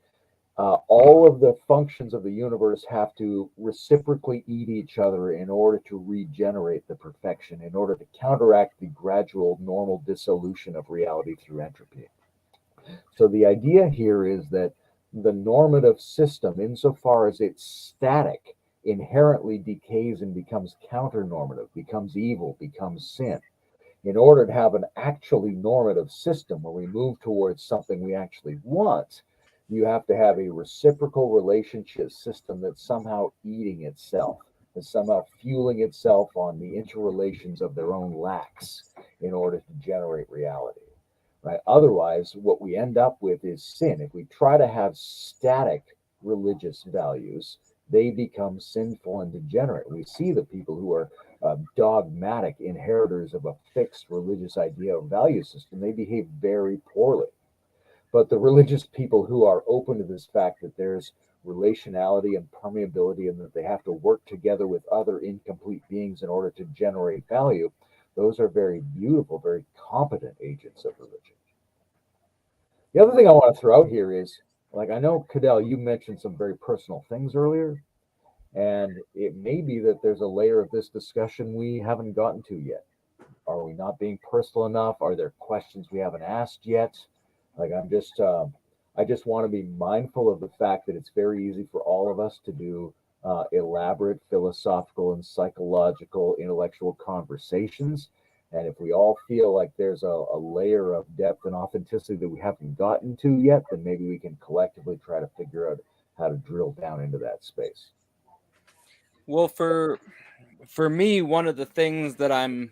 all of the functions of the universe have to reciprocally eat each other in order to regenerate the perfection, in order to counteract the gradual normal dissolution of reality through entropy. So the idea here is that the normative system, insofar as it's static, inherently decays and becomes counter-normative, becomes evil, becomes sin. In order to have an actually normative system where we move towards something we actually want, you have to have a reciprocal relationship system that's somehow eating itself, that's somehow fueling itself on the interrelations of their own lacks in order to generate reality, right? Otherwise, what we end up with is sin. If we try to have static religious values, they become sinful and degenerate. We see the people who are dogmatic inheritors of a fixed religious idea or value system, they behave very poorly. But the religious people who are open to this fact that there's relationality and permeability and that they have to work together with other incomplete beings in order to generate value, those are very beautiful, very competent agents of religion. The other thing I want to throw out here is, like, I know, Cadell, you mentioned some very personal things earlier, and it may be that there's a layer of this discussion we haven't gotten to yet. Are we not being personal enough? Are there questions we haven't asked yet? Like, I just want to be mindful of the fact that it's very easy for all of us to do elaborate philosophical and psychological intellectual conversations. And if we all feel like there's a layer of depth and authenticity that we haven't gotten to yet, then maybe we can collectively try to figure out how to drill down into that space. Well, for me, one of the things that I'm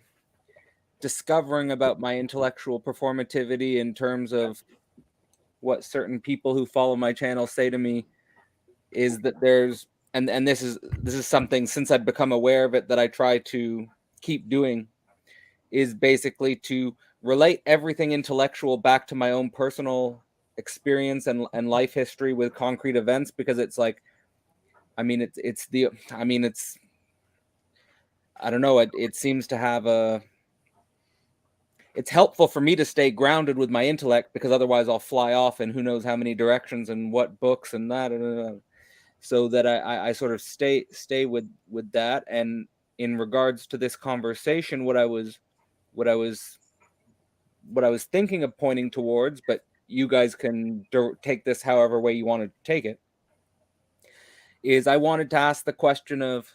discovering about my intellectual performativity in terms of what certain people who follow my channel say to me is that there's and this is something, since I've become aware of it, that I try to keep doing, is basically to relate everything intellectual back to my own personal experience and life history with concrete events, because it's like, I mean, it's I don't know, it seems to have it's helpful for me to stay grounded with my intellect, because otherwise I'll fly off in who knows how many directions and what books and that, so that I sort of stay with that. And in regards to this conversation, what I was thinking of pointing towards, but you guys can take this however way you want to take it, is I wanted to ask the question of,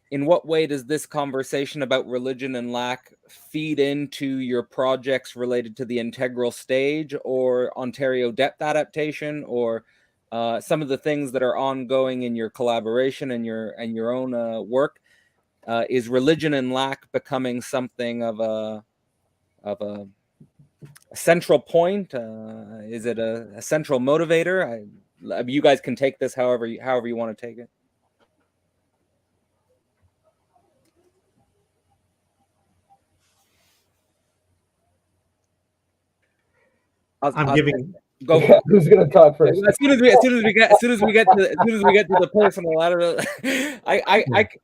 in what way does this conversation about religion and lack feed into your projects related to the integral stage or Ontario depth adaptation, or some of the things that are ongoing in your collaboration and your own work? Is religion and lack becoming something of a central point? Is it a central motivator? You guys can take this however you want to take it. I'm giving. Go. Yeah, who's going to talk first? As soon as we get to the I don't know.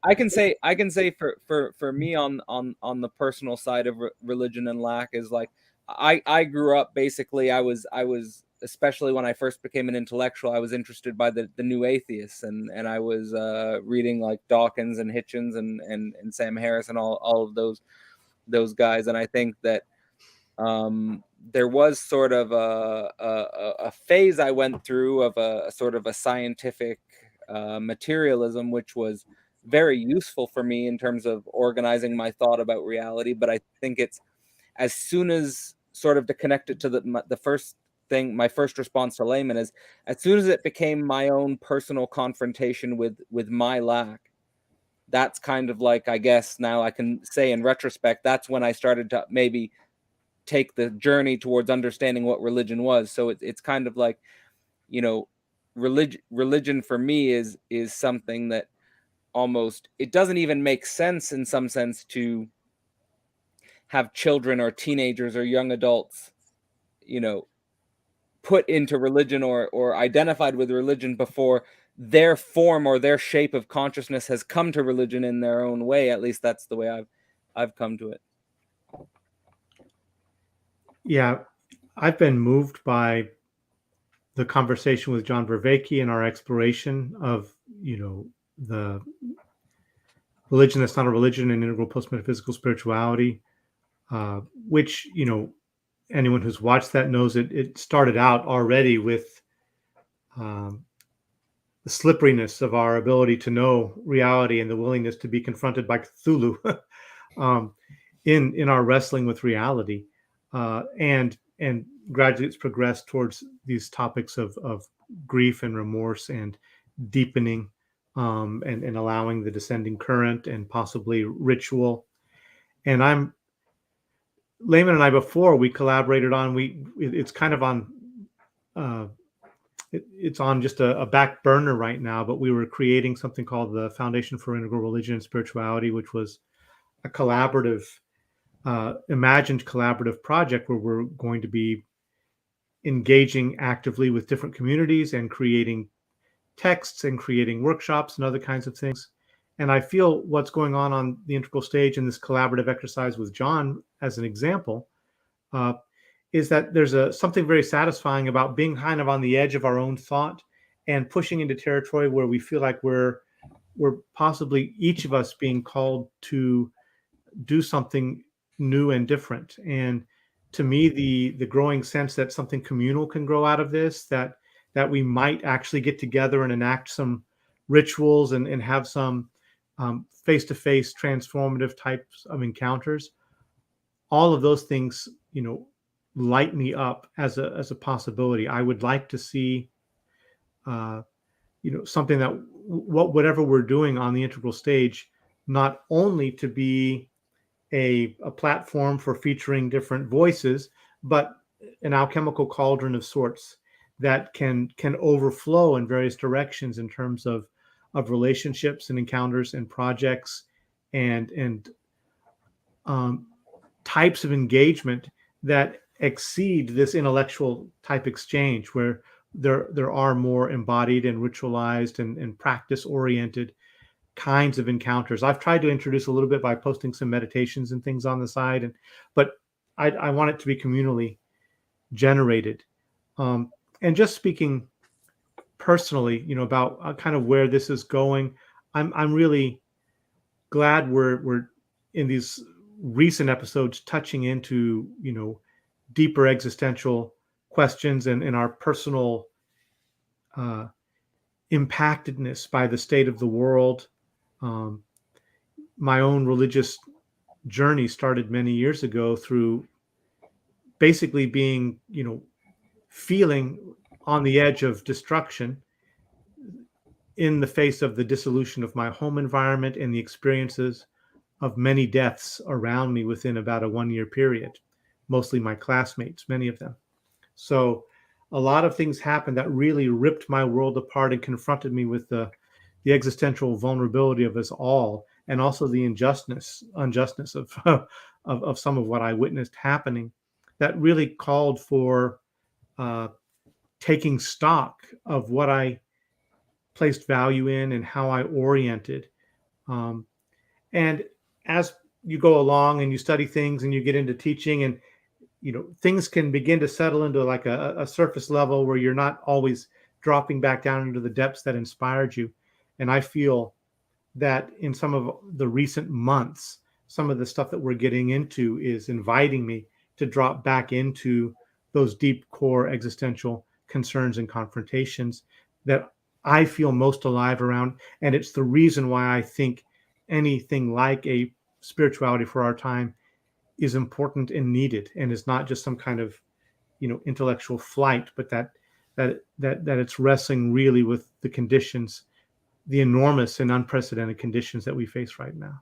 I can say for me on the personal side of religion and lack is like, I grew up basically, I was especially when I first became an intellectual, I was interested by the new atheists, and I was reading like Dawkins and Hitchens and Sam Harris and all of those guys. And I think that there was sort of a phase I went through of a sort of a scientific materialism, which was very useful for me in terms of organizing my thought about reality. But I think it's, as soon as, sort of to connect it to the first thing, my first response to Layman is, as soon as it became my own personal confrontation with my lack, that's kind of like, I guess now I can say in retrospect, that's when I started to maybe take the journey towards understanding what religion was. So it's kind of like, you know, religion for me is something that almost, it doesn't even make sense in some sense to have children or teenagers or young adults, you know, put into religion or identified with religion before their form or their shape of consciousness has come to religion in their own way. At least that's the way I've come to it. Yeah, I've been moved by the conversation with John Vervaeke and our exploration of, the religion that's not a religion and integral post-metaphysical spirituality, which, anyone who's watched that knows it started out already with the slipperiness of our ability to know reality and the willingness to be confronted by Cthulhu in our wrestling with reality, and gradually it's progressed towards these topics of grief and remorse and deepening, and allowing the descending current and possibly ritual. And Layman and I, before we collaborated on, it's kind of on, it's on just a back burner right now, but we were creating something called the Foundation for Integral Religion and Spirituality, which was a collaborative, imagined collaborative project where we're going to be engaging actively with different communities and creating texts and creating workshops and other kinds of things. And I feel what's going on the integral stage in this collaborative exercise with John, as an example, is that there's something very satisfying about being kind of on the edge of our own thought and pushing into territory where we feel like we're possibly each of us being called to do something new and different. And to me, the growing sense that something communal can grow out of this, that that we might actually get together and enact some rituals and have some face-to-face transformative types of encounters. All of those things, light me up as a possibility. I would like to see, something that whatever we're doing on the integral stage, not only to be a platform for featuring different voices, but an alchemical cauldron of sorts that can overflow in various directions in terms of relationships and encounters and projects and types of engagement that exceed this intellectual type exchange, where there are more embodied and ritualized and practice oriented kinds of encounters. I've tried to introduce a little bit by posting some meditations and things on the side, but I want it to be communally generated. And just speaking personally, about kind of where this is going, I'm really glad we're in these recent episodes touching into deeper existential questions and in our personal impactedness by the state of the world. My own religious journey started many years ago through basically being, feeling on the edge of destruction in the face of the dissolution of my home environment and the experiences of many deaths around me within about a 1-year period, mostly my classmates, many of them. So a lot of things happened that really ripped my world apart and confronted me with the existential vulnerability of us all, and also the injustice of of some of what I witnessed happening, that really called for taking stock of what I placed value in and how I oriented. And as you go along and you study things and you get into teaching, and things can begin to settle into like a surface level where you're not always dropping back down into the depths that inspired you. And I feel that in some of the recent months, some of the stuff that we're getting into is inviting me to drop back into those deep core existential concerns and confrontations that I feel most alive around. And it's the reason why I think anything like a spirituality for our time is important and needed, and is not just some kind of intellectual flight, but that it's wrestling really with the conditions, the enormous and unprecedented conditions that we face right now.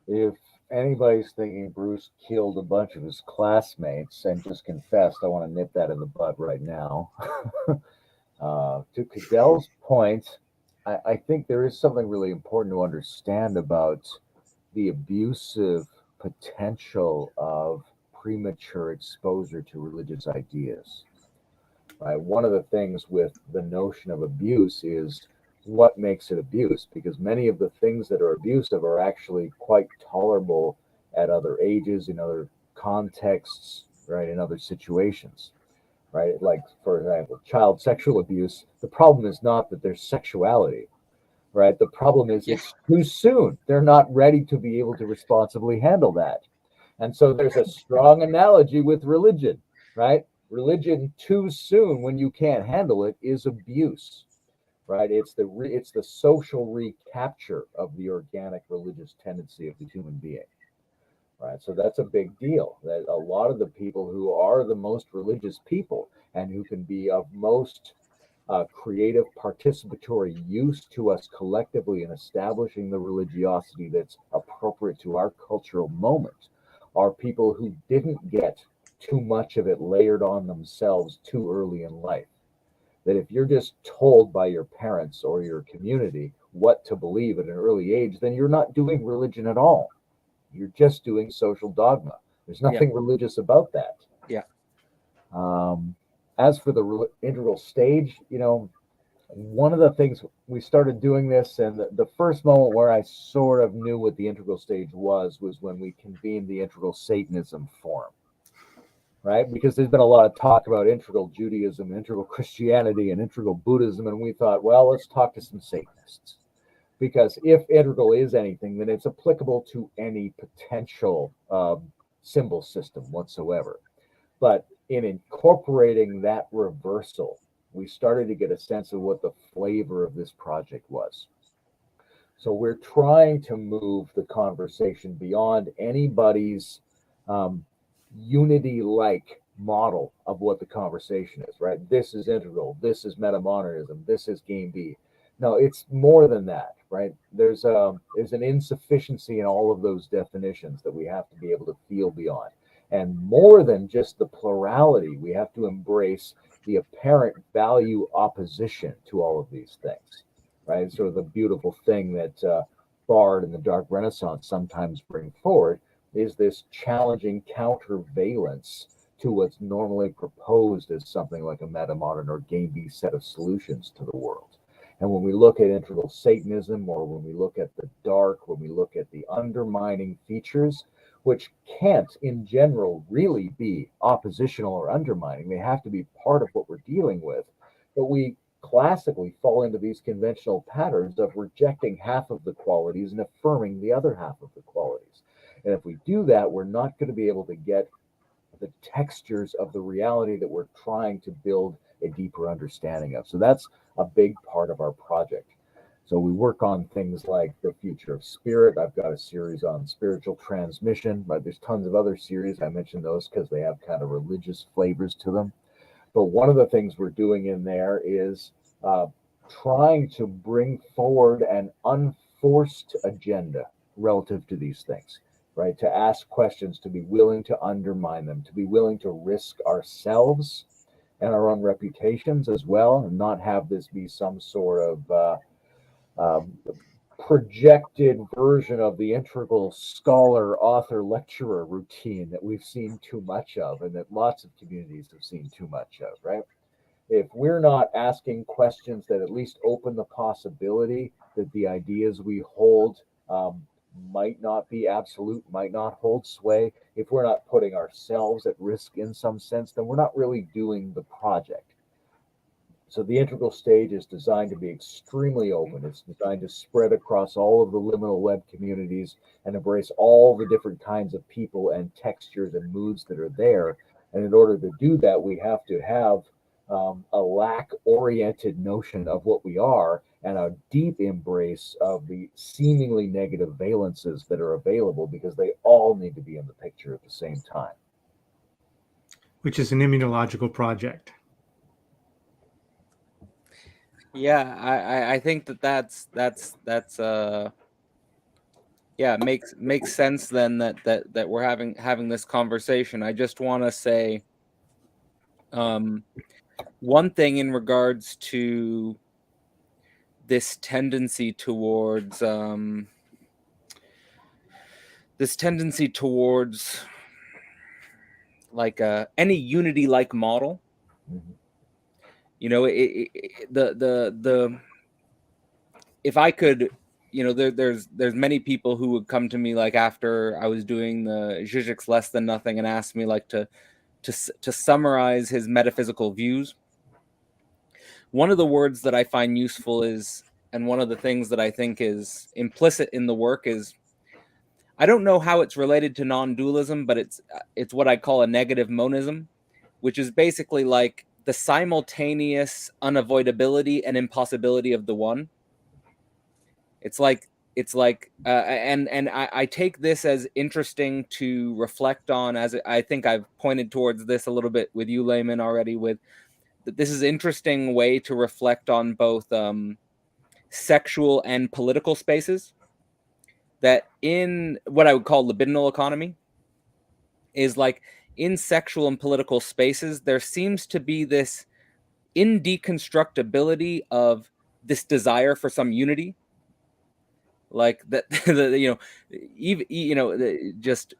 If anybody's thinking Bruce killed a bunch of his classmates and just confessed, I want to nip that in the bud right now. To Cadell's point, I think there is something really important to understand about the abusive potential of premature exposure to religious ideas. Right? One of the things with the notion of abuse is what makes it abuse, because many of the things that are abusive are actually quite tolerable at other ages, in other contexts, right, in other situations, right? Like, for example, child sexual abuse, the problem is not that there's sexuality, right? The problem is it's too soon. They're not ready to be able to responsibly handle that. And so there's a strong analogy with religion, right? Religion too soon, when you can't handle it, is abuse, right? It's the social recapture of the organic religious tendency of the human being, right? So that's a big deal, that a lot of the people who are the most religious people and who can be of most creative participatory use to us collectively in establishing the religiosity that's appropriate to our cultural moment are people who didn't get too much of it layered on themselves too early in life. That if you're just told by your parents or your community what to believe at an early age, then you're not doing religion at all. You're just doing social dogma. There's nothing religious about that. Yeah. As for the integral stage, one of the things we started doing this, and the first moment where I sort of knew what the integral stage was when we convened the Integral Satanism Forum, right? Because there's been a lot of talk about integral Judaism, integral Christianity, and integral Buddhism, and we thought, well, let's talk to some Satanists. Because if integral is anything, then it's applicable to any potential symbol system whatsoever. But in incorporating that reversal, we started to get a sense of what the flavor of this project was. So we're trying to move the conversation beyond anybody's unity-like model of what the conversation is, right? This is integral, this is metamodernism, this is game B. No, it's more than that, right? There's an insufficiency in all of those definitions that we have to be able to feel beyond. And more than just the plurality, we have to embrace the apparent value opposition to all of these things, right? Sort of the beautiful thing that Bard and the Dark Renaissance sometimes bring forward is this challenging countervalence to what's normally proposed as something like a metamodern or game B set of solutions to the world. And when we look at integral Satanism, or when we look at the dark, when we look at the undermining features, which can't in general really be oppositional or undermining, they have to be part of what we're dealing with. But we classically fall into these conventional patterns of rejecting half of the qualities and affirming the other half of the qualities. And if we do that, we're not going to be able to get the textures of the reality that we're trying to build a deeper understanding of. So that's a big part of our project. So we work on things like the future of spirit. I've got a series on spiritual transmission, but there's tons of other series. I mentioned those because they have kind of religious flavors to them. But one of the things we're doing in there is trying to bring forward an unforced agenda relative to these things, right? To ask questions, to be willing to undermine them, to be willing to risk ourselves and our own reputations as well, and not have this be some sort of projected version of the integral scholar, author, lecturer routine that we've seen too much of and that lots of communities have seen too much of, right? If we're not asking questions that at least open the possibility that the ideas we hold might not be absolute, might not hold sway, if we're not putting ourselves at risk in some sense, then we're not really doing the project. So the integral stage is designed to be extremely open. It's designed to spread across all of the liminal web communities and embrace all the different kinds of people and textures and moods that are there. And in order to do that, we have to have a lack-oriented notion of what we are and a deep embrace of the seemingly negative valences that are available, because they all need to be in the picture at the same time. Which is an immunological project. Yeah, I think that's yeah, makes sense then that we're having this conversation. I just want to say one thing in regards to this tendency towards like any unity like model. Mm-hmm. You know, the if I could, you know, there's many people who would come to me like after I was doing the Zizek's Less Than Nothing and ask me like to summarize his metaphysical views. One of the words that I find useful is, and one of the things that I think is implicit in the work is, I don't know how it's related to non-dualism, but it's what I call a negative monism, which is basically like the simultaneous unavoidability and impossibility of the one. It's like and I take this as interesting to reflect on, as I think I've pointed towards this a little bit with you, Layman, already, with that this is an interesting way to reflect on both sexual and political spaces, that in what I would call libidinal economy is like in sexual and political spaces, there seems to be this indeconstructibility of this desire for some unity, like that you know, even, you know, just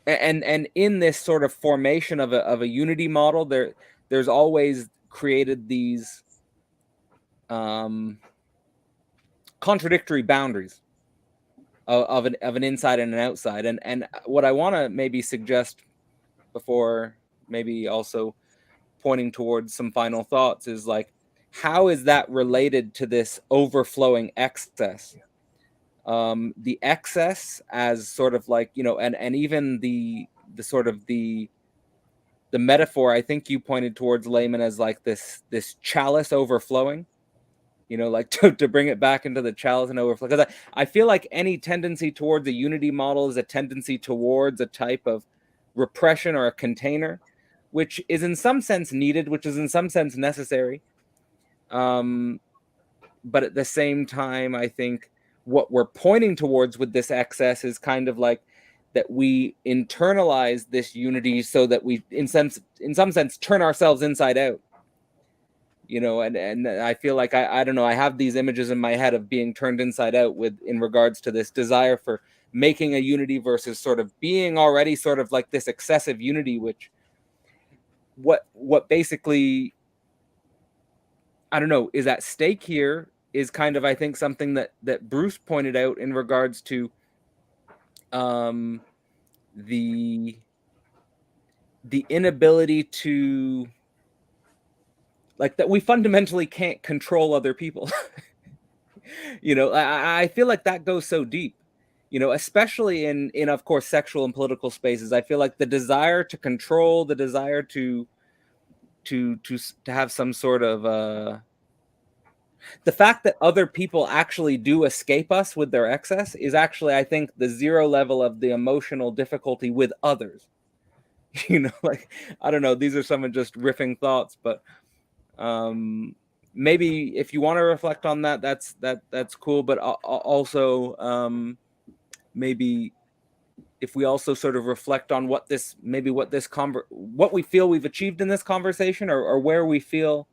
and in this sort of formation of a unity model, there's always created these contradictory boundaries of an inside and an outside. And what I want to maybe suggest before maybe also pointing towards some final thoughts is like, how is that related to this overflowing excess? The excess as sort of like, you know, and even the sort of the the metaphor I think you pointed towards, Layman, as like this chalice overflowing, like to bring it back into the chalice and overflow. Because I feel like any tendency towards a unity model is a tendency towards a type of repression or a container, which is in some sense needed, which is in some sense necessary. But at the same time, I think what we're pointing towards with this excess is kind of like that we internalize this unity so that we, in some sense, turn ourselves inside out. And I feel like I don't know, I have these images in my head of being turned inside out in regards to this desire for making a unity versus sort of being already sort of like this excessive unity, which what basically, I don't know, is at stake here is kind of, I think, something that Bruce pointed out in regards to the inability to, like, that we fundamentally can't control other people. I feel like that goes so deep, especially in of course sexual and political spaces. I feel like the desire to control, the desire to have some sort of the fact that other people actually do escape us with their excess is actually, I think, the zero level of the emotional difficulty with others. Like, I don't know, these are some of just riffing thoughts, but maybe if you want to reflect on that, that's cool. But also, maybe if we also sort of reflect on what we feel we've achieved in this conversation, or where we feel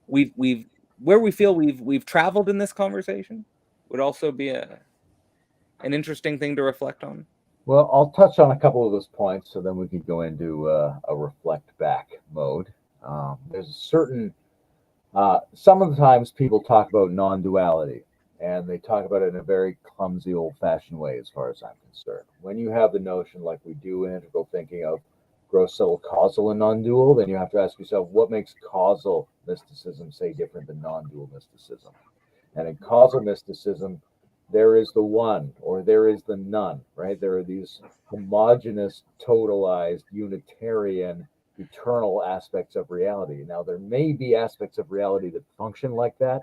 we've traveled in this conversation, would also be an interesting thing to reflect on. Well, I'll touch on a couple of those points, so then we can go into a reflect back mode. There's a certain, some of the times people talk about non-duality, and they talk about it in a very clumsy, old-fashioned way, as far as I'm concerned. When you have the notion, like we do in integral thinking, of gross, subtle, causal, and non-dual, then you have to ask yourself, what makes causal mysticism, say, different than non-dual mysticism? And in causal mysticism, there is the one, or there is the none, right? There are these homogeneous, totalized, unitarian, eternal aspects of reality. Now, there may be aspects of reality that function like that,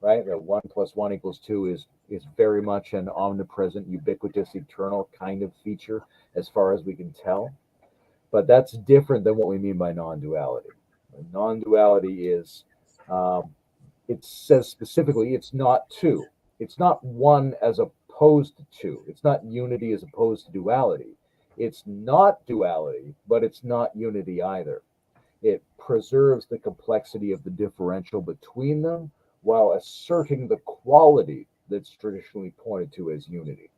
right? That 1 + 1 = 2 is very much an omnipresent, ubiquitous, eternal kind of feature, as far as we can tell. But that's different than what we mean by non-duality. Non-duality is, it says specifically, it's not two. It's not one as opposed to two. It's not unity as opposed to duality. It's not duality, but it's not unity either. It preserves the complexity of the differential between them while asserting the quality that's traditionally pointed to as unity.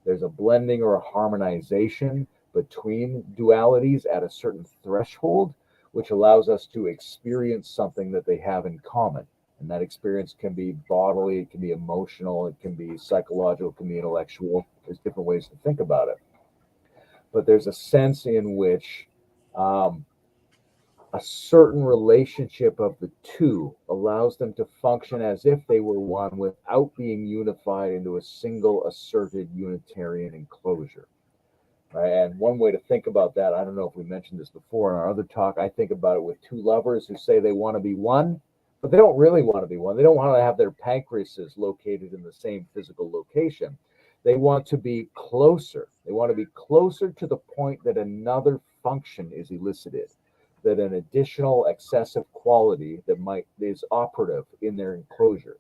There's a blending or a harmonization between dualities at a certain threshold, which allows us to experience something that they have in common. And that experience can be bodily, it can be emotional, it can be psychological, it can be intellectual. There's different ways to think about it. But there's a sense in which a certain relationship of the two allows them to function as if they were one without being unified into a single asserted Unitarian enclosure. Right? And one way to think about that, I don't know if we mentioned this before in our other talk, I think about it with two lovers who say they want to be one, but they don't really want to be one. They don't want to have their pancreases located in the same physical location. They want to be closer. They want to be closer to the point that another function is elicited, that an additional excessive quality that is operative in their enclosure,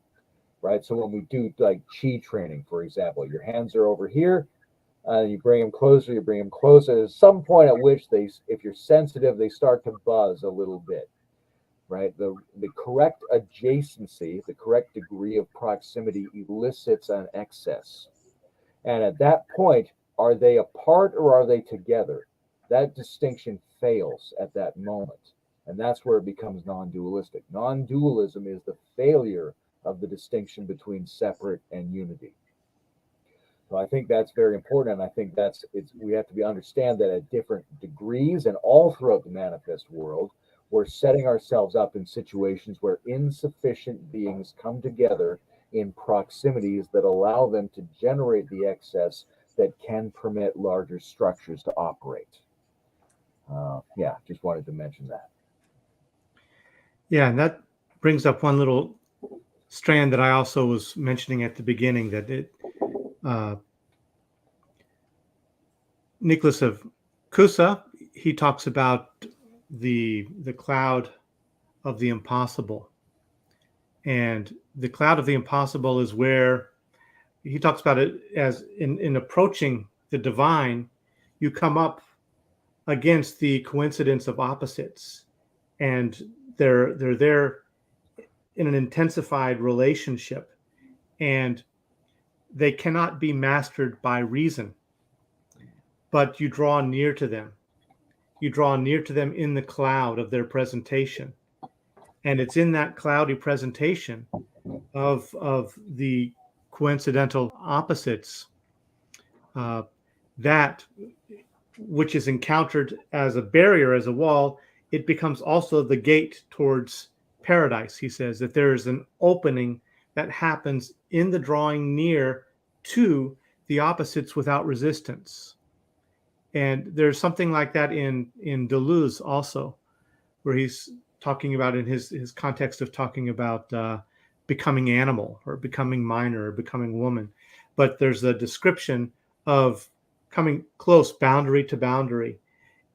right? So when we do like chi training, for example, your hands are over here, you bring them closer, you bring them closer. There's some point at which they, if you're sensitive, they start to buzz a little bit, right? The correct adjacency, the correct degree of proximity elicits an excess. And at that point, are they apart or are they together? That distinction fails at that moment. And that's where it becomes non-dualistic. Non-dualism is the failure of the distinction between separate and unity. So I think that's very important. And I think we have to understand that at different degrees and all throughout the manifest world, we're setting ourselves up in situations where insufficient beings come together in proximities that allow them to generate the excess that can permit larger structures to operate. Yeah, just wanted to mention that. Yeah, and that brings up one little strand that I also was mentioning at the beginning, that Nicholas of Cusa, he talks about the cloud of the impossible. And the cloud of the impossible is where he talks about it as in approaching the divine, you come up against the coincidence of opposites, and they're there in an intensified relationship, and they cannot be mastered by reason, but you draw near to them. You draw near to them in the cloud of their presentation. And it's in that cloudy presentation of the coincidental opposites that which is encountered as a barrier, as a wall, it becomes also the gate towards paradise. He says that there is an opening that happens in the drawing near to the opposites without resistance. And there's something like that in Deleuze also, where he's talking about, in his context of talking about becoming animal or becoming minor or becoming woman. But there's a description of coming close, boundary to boundary,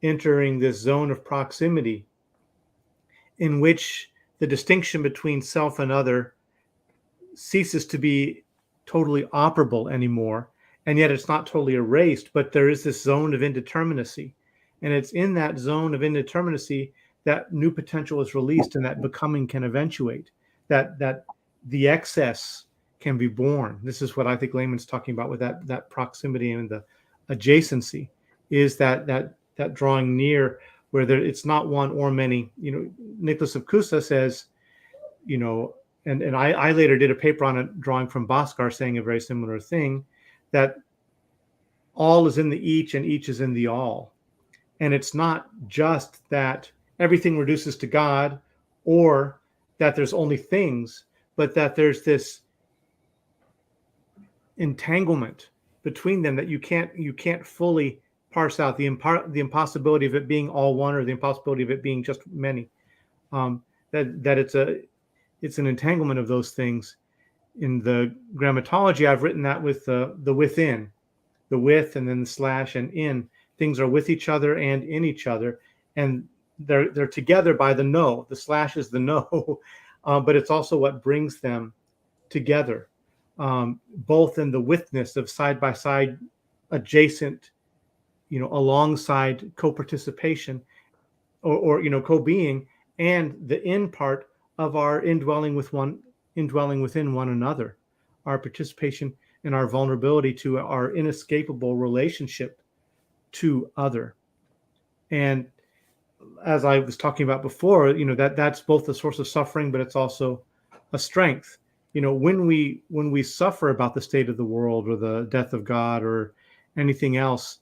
entering this zone of proximity in which the distinction between self and other ceases to be totally operable anymore. And yet it's not totally erased, but there is this zone of indeterminacy. And it's in that zone of indeterminacy that new potential is released, and that becoming can eventuate, that the excess can be born. This is what I think Layman's talking about with that proximity and the adjacency, is that drawing near where it's not one or many. Nicholas of Cusa says, and I later did a paper on it, drawing from Bhaskar, saying a very similar thing, that all is in the each and each is in the all. And it's not just that everything reduces to God, or that there's only things, but that there's this entanglement between them that you can't fully parse out, the impossibility of it being all one, or the impossibility of it being just many. That it's an entanglement of those things. In the grammatology, I've written that with the within, the with, and then the slash and in. Things are with each other and in each other, and they're together by the no. The slash is the no, but it's also what brings them together, both in the withness of side by side, adjacent, alongside co-participation, or co-being, and the in part of our indwelling within one another, our participation and our vulnerability to our inescapable relationship to other. And as I was talking about before, that's both a source of suffering, but it's also a strength. When we suffer about the state of the world or the death of God or anything else,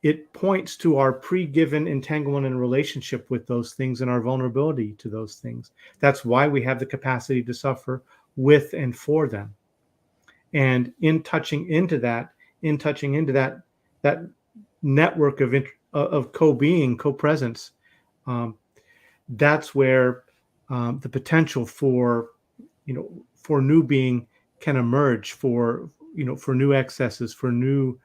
it points to our pre-given entanglement and relationship with those things and our vulnerability to those things. That's why we have the capacity to suffer with and for them. And in touching into that network of co-being, co-presence, that's where the potential for new being can emerge, for new excesses, for new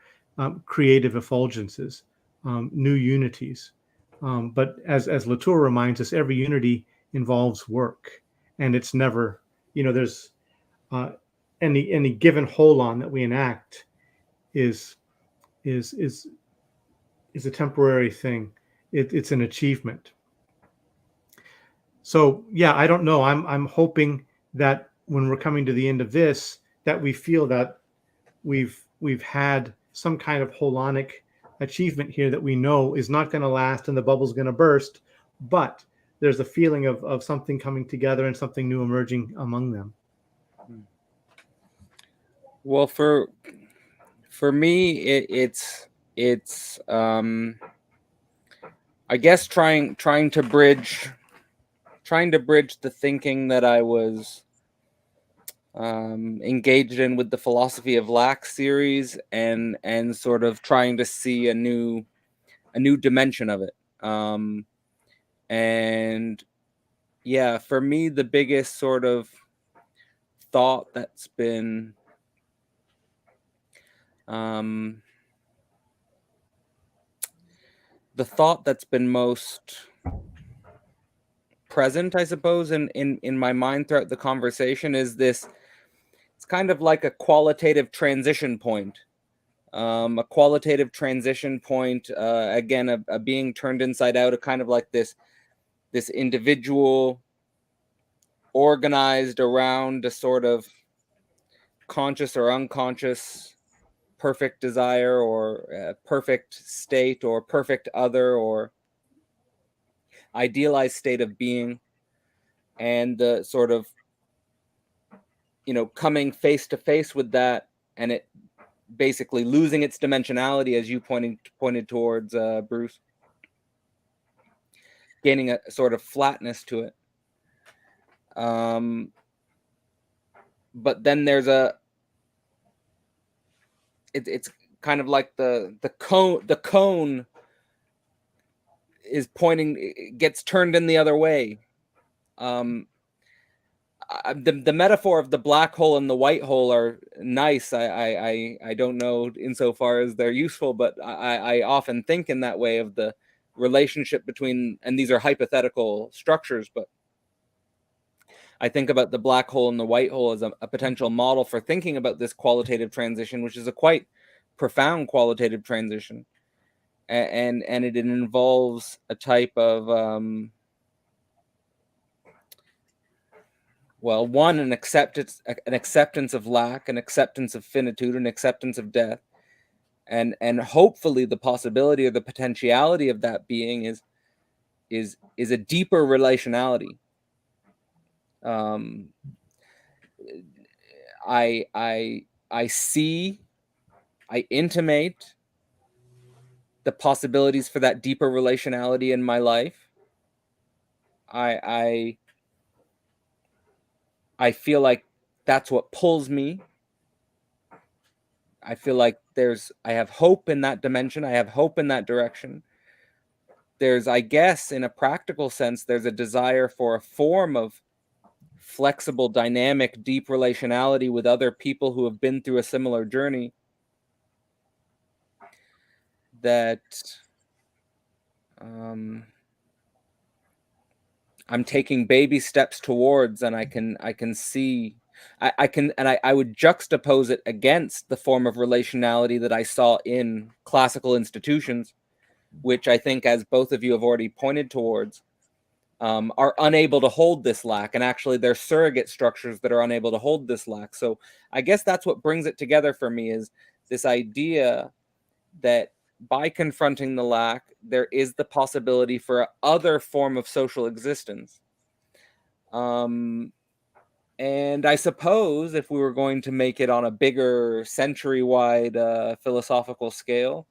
creative effulgences, new unities. But as Latour reminds us, every unity involves work, and it's never, there's any given holon that we enact is a temporary thing. It's an achievement. So yeah, I don't know. I'm hoping that when we're coming to the end of this, that we feel that we've had some kind of holonic achievement here that we know is not going to last and the bubble's going to burst, but there's a feeling of something coming together and something new emerging among them. Well, for me, it's I guess trying to bridge the thinking that I was engaged in with the philosophy of lack series, and sort of trying to see a new dimension of it. And yeah, for me, the biggest sort of thought that's been the thought that's been most present, I suppose, in my mind throughout the conversation is this. It's kind of like a qualitative transition point. A qualitative transition point, again, a being turned inside out, a kind of like this individual organized around a sort of conscious or unconscious perfect desire or perfect state or perfect other or idealized state of being, and the sort of, coming face to face with that, and it basically losing its dimensionality, as you pointed towards, Bruce, gaining a sort of flatness to it. But then there's it's kind of like the cone is pointing, gets turned in the other way. The metaphor of the black hole and the white hole are nice. I don't know insofar as they're useful, but I often think in that way of the relationship between, and these are hypothetical structures, but I think about the black hole and the white hole as a potential model for thinking about this qualitative transition, which is a quite profound qualitative transition, and it involves a type of one, an acceptance of lack, an acceptance of finitude, an acceptance of death, and hopefully the possibility or the potentiality of that being is a deeper relationality. I see, I intimate the possibilities for that deeper relationality in my life. I feel like that's what pulls me. I feel like I have hope in that dimension. I have hope in that direction. There's, I guess, in a practical sense, there's a desire for a form of flexible, dynamic, deep relationality with other people who have been through a similar journey that I'm taking baby steps towards, and I can see, I would juxtapose it against the form of relationality that I saw in classical institutions, which I think, as both of you have already pointed towards, are unable to hold this lack, and actually they're surrogate structures that are unable to hold this lack. So I guess that's what brings it together for me, is this idea that by confronting the lack, there is the possibility for other form of social existence. And I suppose if we were going to make it on a bigger century-wide philosophical scale,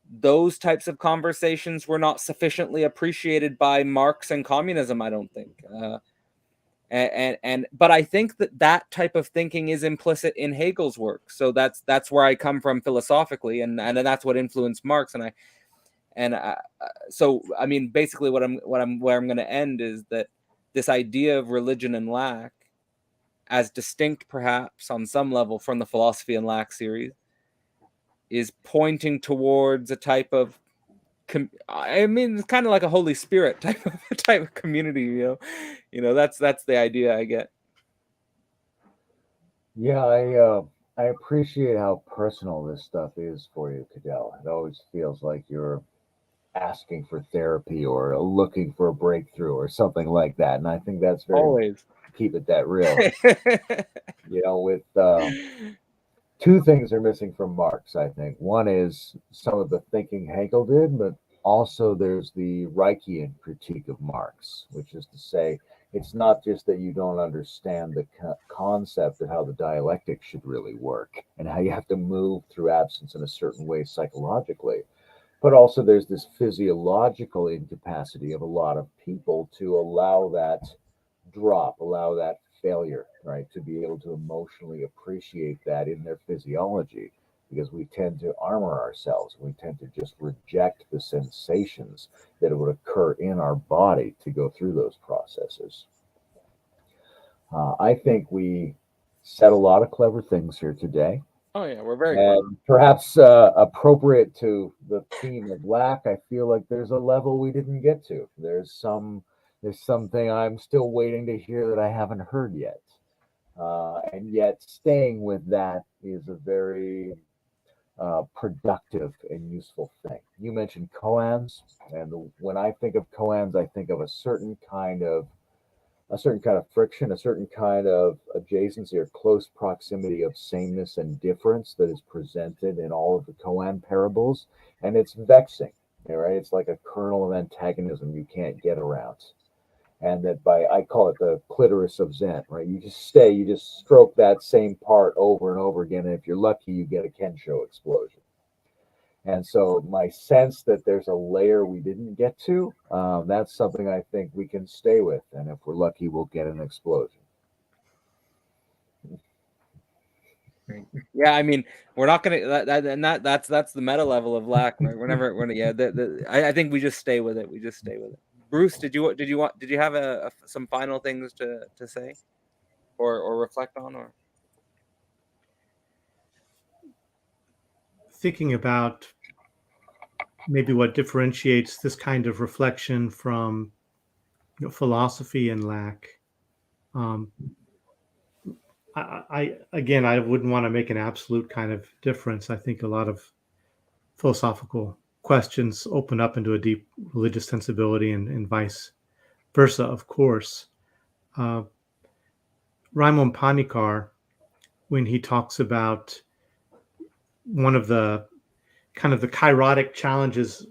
those types of conversations were not sufficiently appreciated by Marx and communism, I don't think. But I think that type of thinking is implicit in Hegel's work. So that's where I come from philosophically, and that's what influenced Marx. So I mean, basically, where I'm going to end is that this idea of religion and lack, as distinct perhaps on some level from the philosophy and lack series, is pointing towards a type of, I mean, it's kind of like a Holy Spirit type of community, that's the idea I get. Yeah, I appreciate how personal this stuff is for you, Cadell. It always feels like you're asking for therapy or looking for a breakthrough or something like that, and I think that's very always keep it that real. With two things are missing from Marx, I think. One is some of the thinking Hegel did, but also there's the Reichian critique of Marx, which is to say, it's not just that you don't understand the concept of how the dialectic should really work and how you have to move through absence in a certain way psychologically, but also there's this physiological incapacity of a lot of people to allow that drop, allow that failure, right? To be able to emotionally appreciate that in their physiology. because we tend to armor ourselves. We tend to just reject the sensations that would occur in our body to go through those processes. I think we said a lot of clever things here today. Oh yeah, we're very and clever. perhaps appropriate to the theme of lack, I feel like there's a level we didn't get to. There's something I'm still waiting to hear that I haven't heard yet. And yet staying with that is a very productive and useful thing. You mentioned koans, and when I think of koans, I think of a certain kind of friction, a certain kind of adjacency or close proximity of sameness and difference that is presented in all of the koan parables, and it's vexing, right? It's like a kernel of antagonism you can't get around. And that I call it the clitoris of Zen, right? You just stroke that same part over and over again, and if you're lucky, you get a Kensho explosion. And so my sense that there's a layer we didn't get to, that's something I think we can stay with. And if we're lucky, we'll get an explosion. Yeah, I mean, we're not gonna that's the meta level of lack. Right? I think we just stay with it. We just stay with it. Bruce, did you have some final things to say, or reflect on, or Thinking about maybe what differentiates this kind of reflection from philosophy and lack. I wouldn't want to make an absolute kind of difference. I think a lot of philosophical questions open up into a deep religious sensibility, and vice versa, of course. Raimon Panikar, when he talks about one of the kind of the kairotic challenges,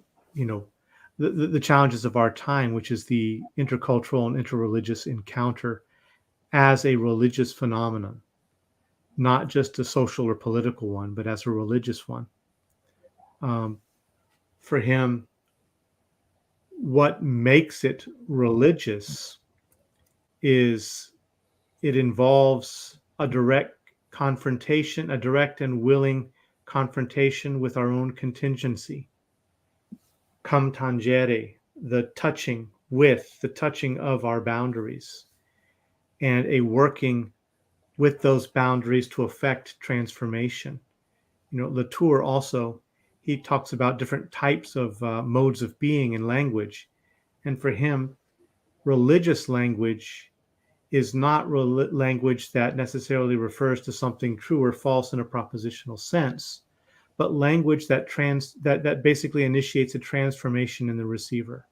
the challenges of our time, which is the intercultural and interreligious encounter as a religious phenomenon, not just a social or political one, but as a religious one. For him, what makes it religious is it involves a direct confrontation, a direct and willing confrontation with our own contingency. Cum tangere, the touching of our boundaries, and a working with those boundaries to affect transformation. Latour also, he talks about different types of modes of being and language. And for him, religious language is not language that necessarily refers to something true or false in a propositional sense, but language that basically initiates a transformation in the receiver.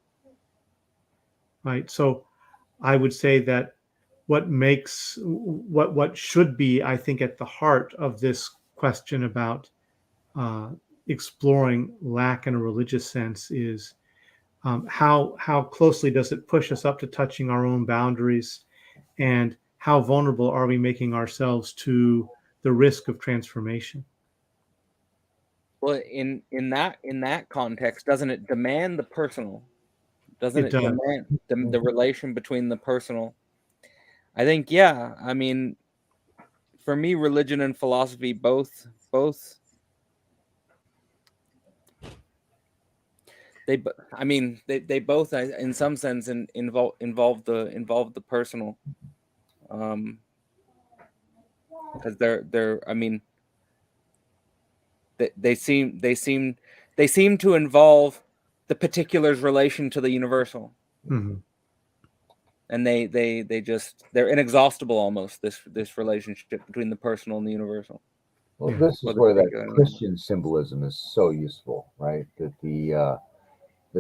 Right? So I would say that what should be, I think, at the heart of this question about exploring lack in a religious sense is how closely does it push us up to touching our own boundaries, and how vulnerable are we making ourselves to the risk of transformation? well, in that context, doesn't it demand the personal? Doesn't It it does. demand the relation between the personal? I think, yeah. I mean, for me, religion and philosophy both they both in some sense involve the personal, because they're I mean they seem to involve the particular's relation to the universal. Mm-hmm. And they're inexhaustible almost, this relationship between the personal and the universal. Well, this is where that Christian symbolism is so useful, right? That the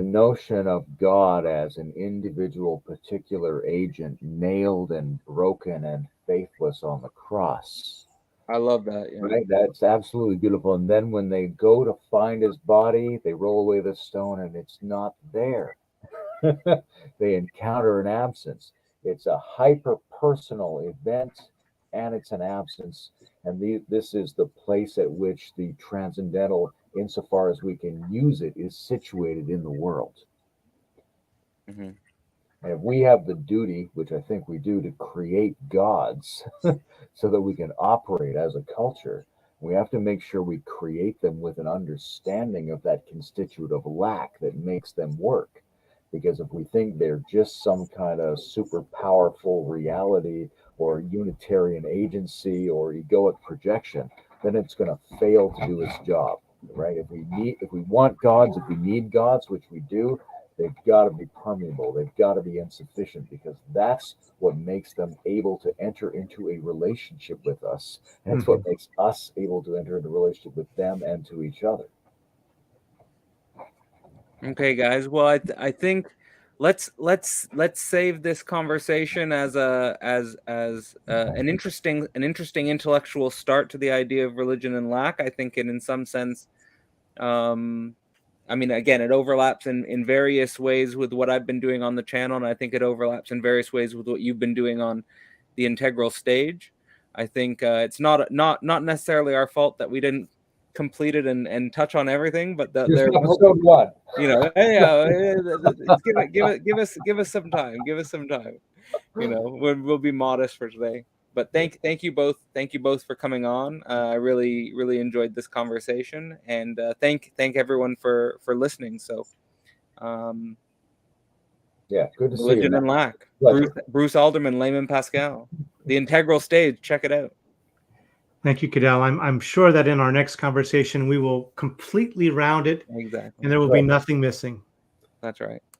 notion of God as an individual, particular agent, nailed and broken and faithless on the cross. I love that. Yeah. Right? That's absolutely beautiful. And then when they go to find his body, they roll away the stone and it's not there. They encounter an absence. It's a hyper-personal event, and it's an absence. And this is the place at which the transcendental, insofar as we can use it, is situated in the world. Mm-hmm. And if we have the duty, which I think we do, to create gods so that we can operate as a culture, We have to make sure we create them with an understanding of that constituent of lack that makes them work. Because if we think they're just some kind of super powerful reality or Unitarian agency or egoic projection, then it's going to fail to do its job, right? If we want gods, if we need gods, which we do, they've got to be permeable. They've got to be insufficient, because that's what makes them able to enter into a relationship with us. That's what makes us able to enter into a relationship with them and to each other. Okay, guys. Well, I think let's save this conversation as an interesting intellectual start to the idea of religion and lack. I think in some sense, I mean, again, it overlaps in various ways with what I've been doing on the channel, and I think it overlaps in various ways with what you've been doing on the integral stage. I think it's not necessarily our fault that we didn't complete it and touch on everything, but Just episode 1. You know, hey, give us some time. Give us some time. You know, we'll be modest for today. But thank you both for coming on. I really enjoyed this conversation, and thank everyone for listening. So, yeah, good to see you. Religion and Lack. Bruce Alderman, Layman, Pascal. The Integral Stage. Check it out. Thank you, Cadell. I'm sure that in our next conversation we will completely round it. Exactly. And there will be nothing missing. That's right.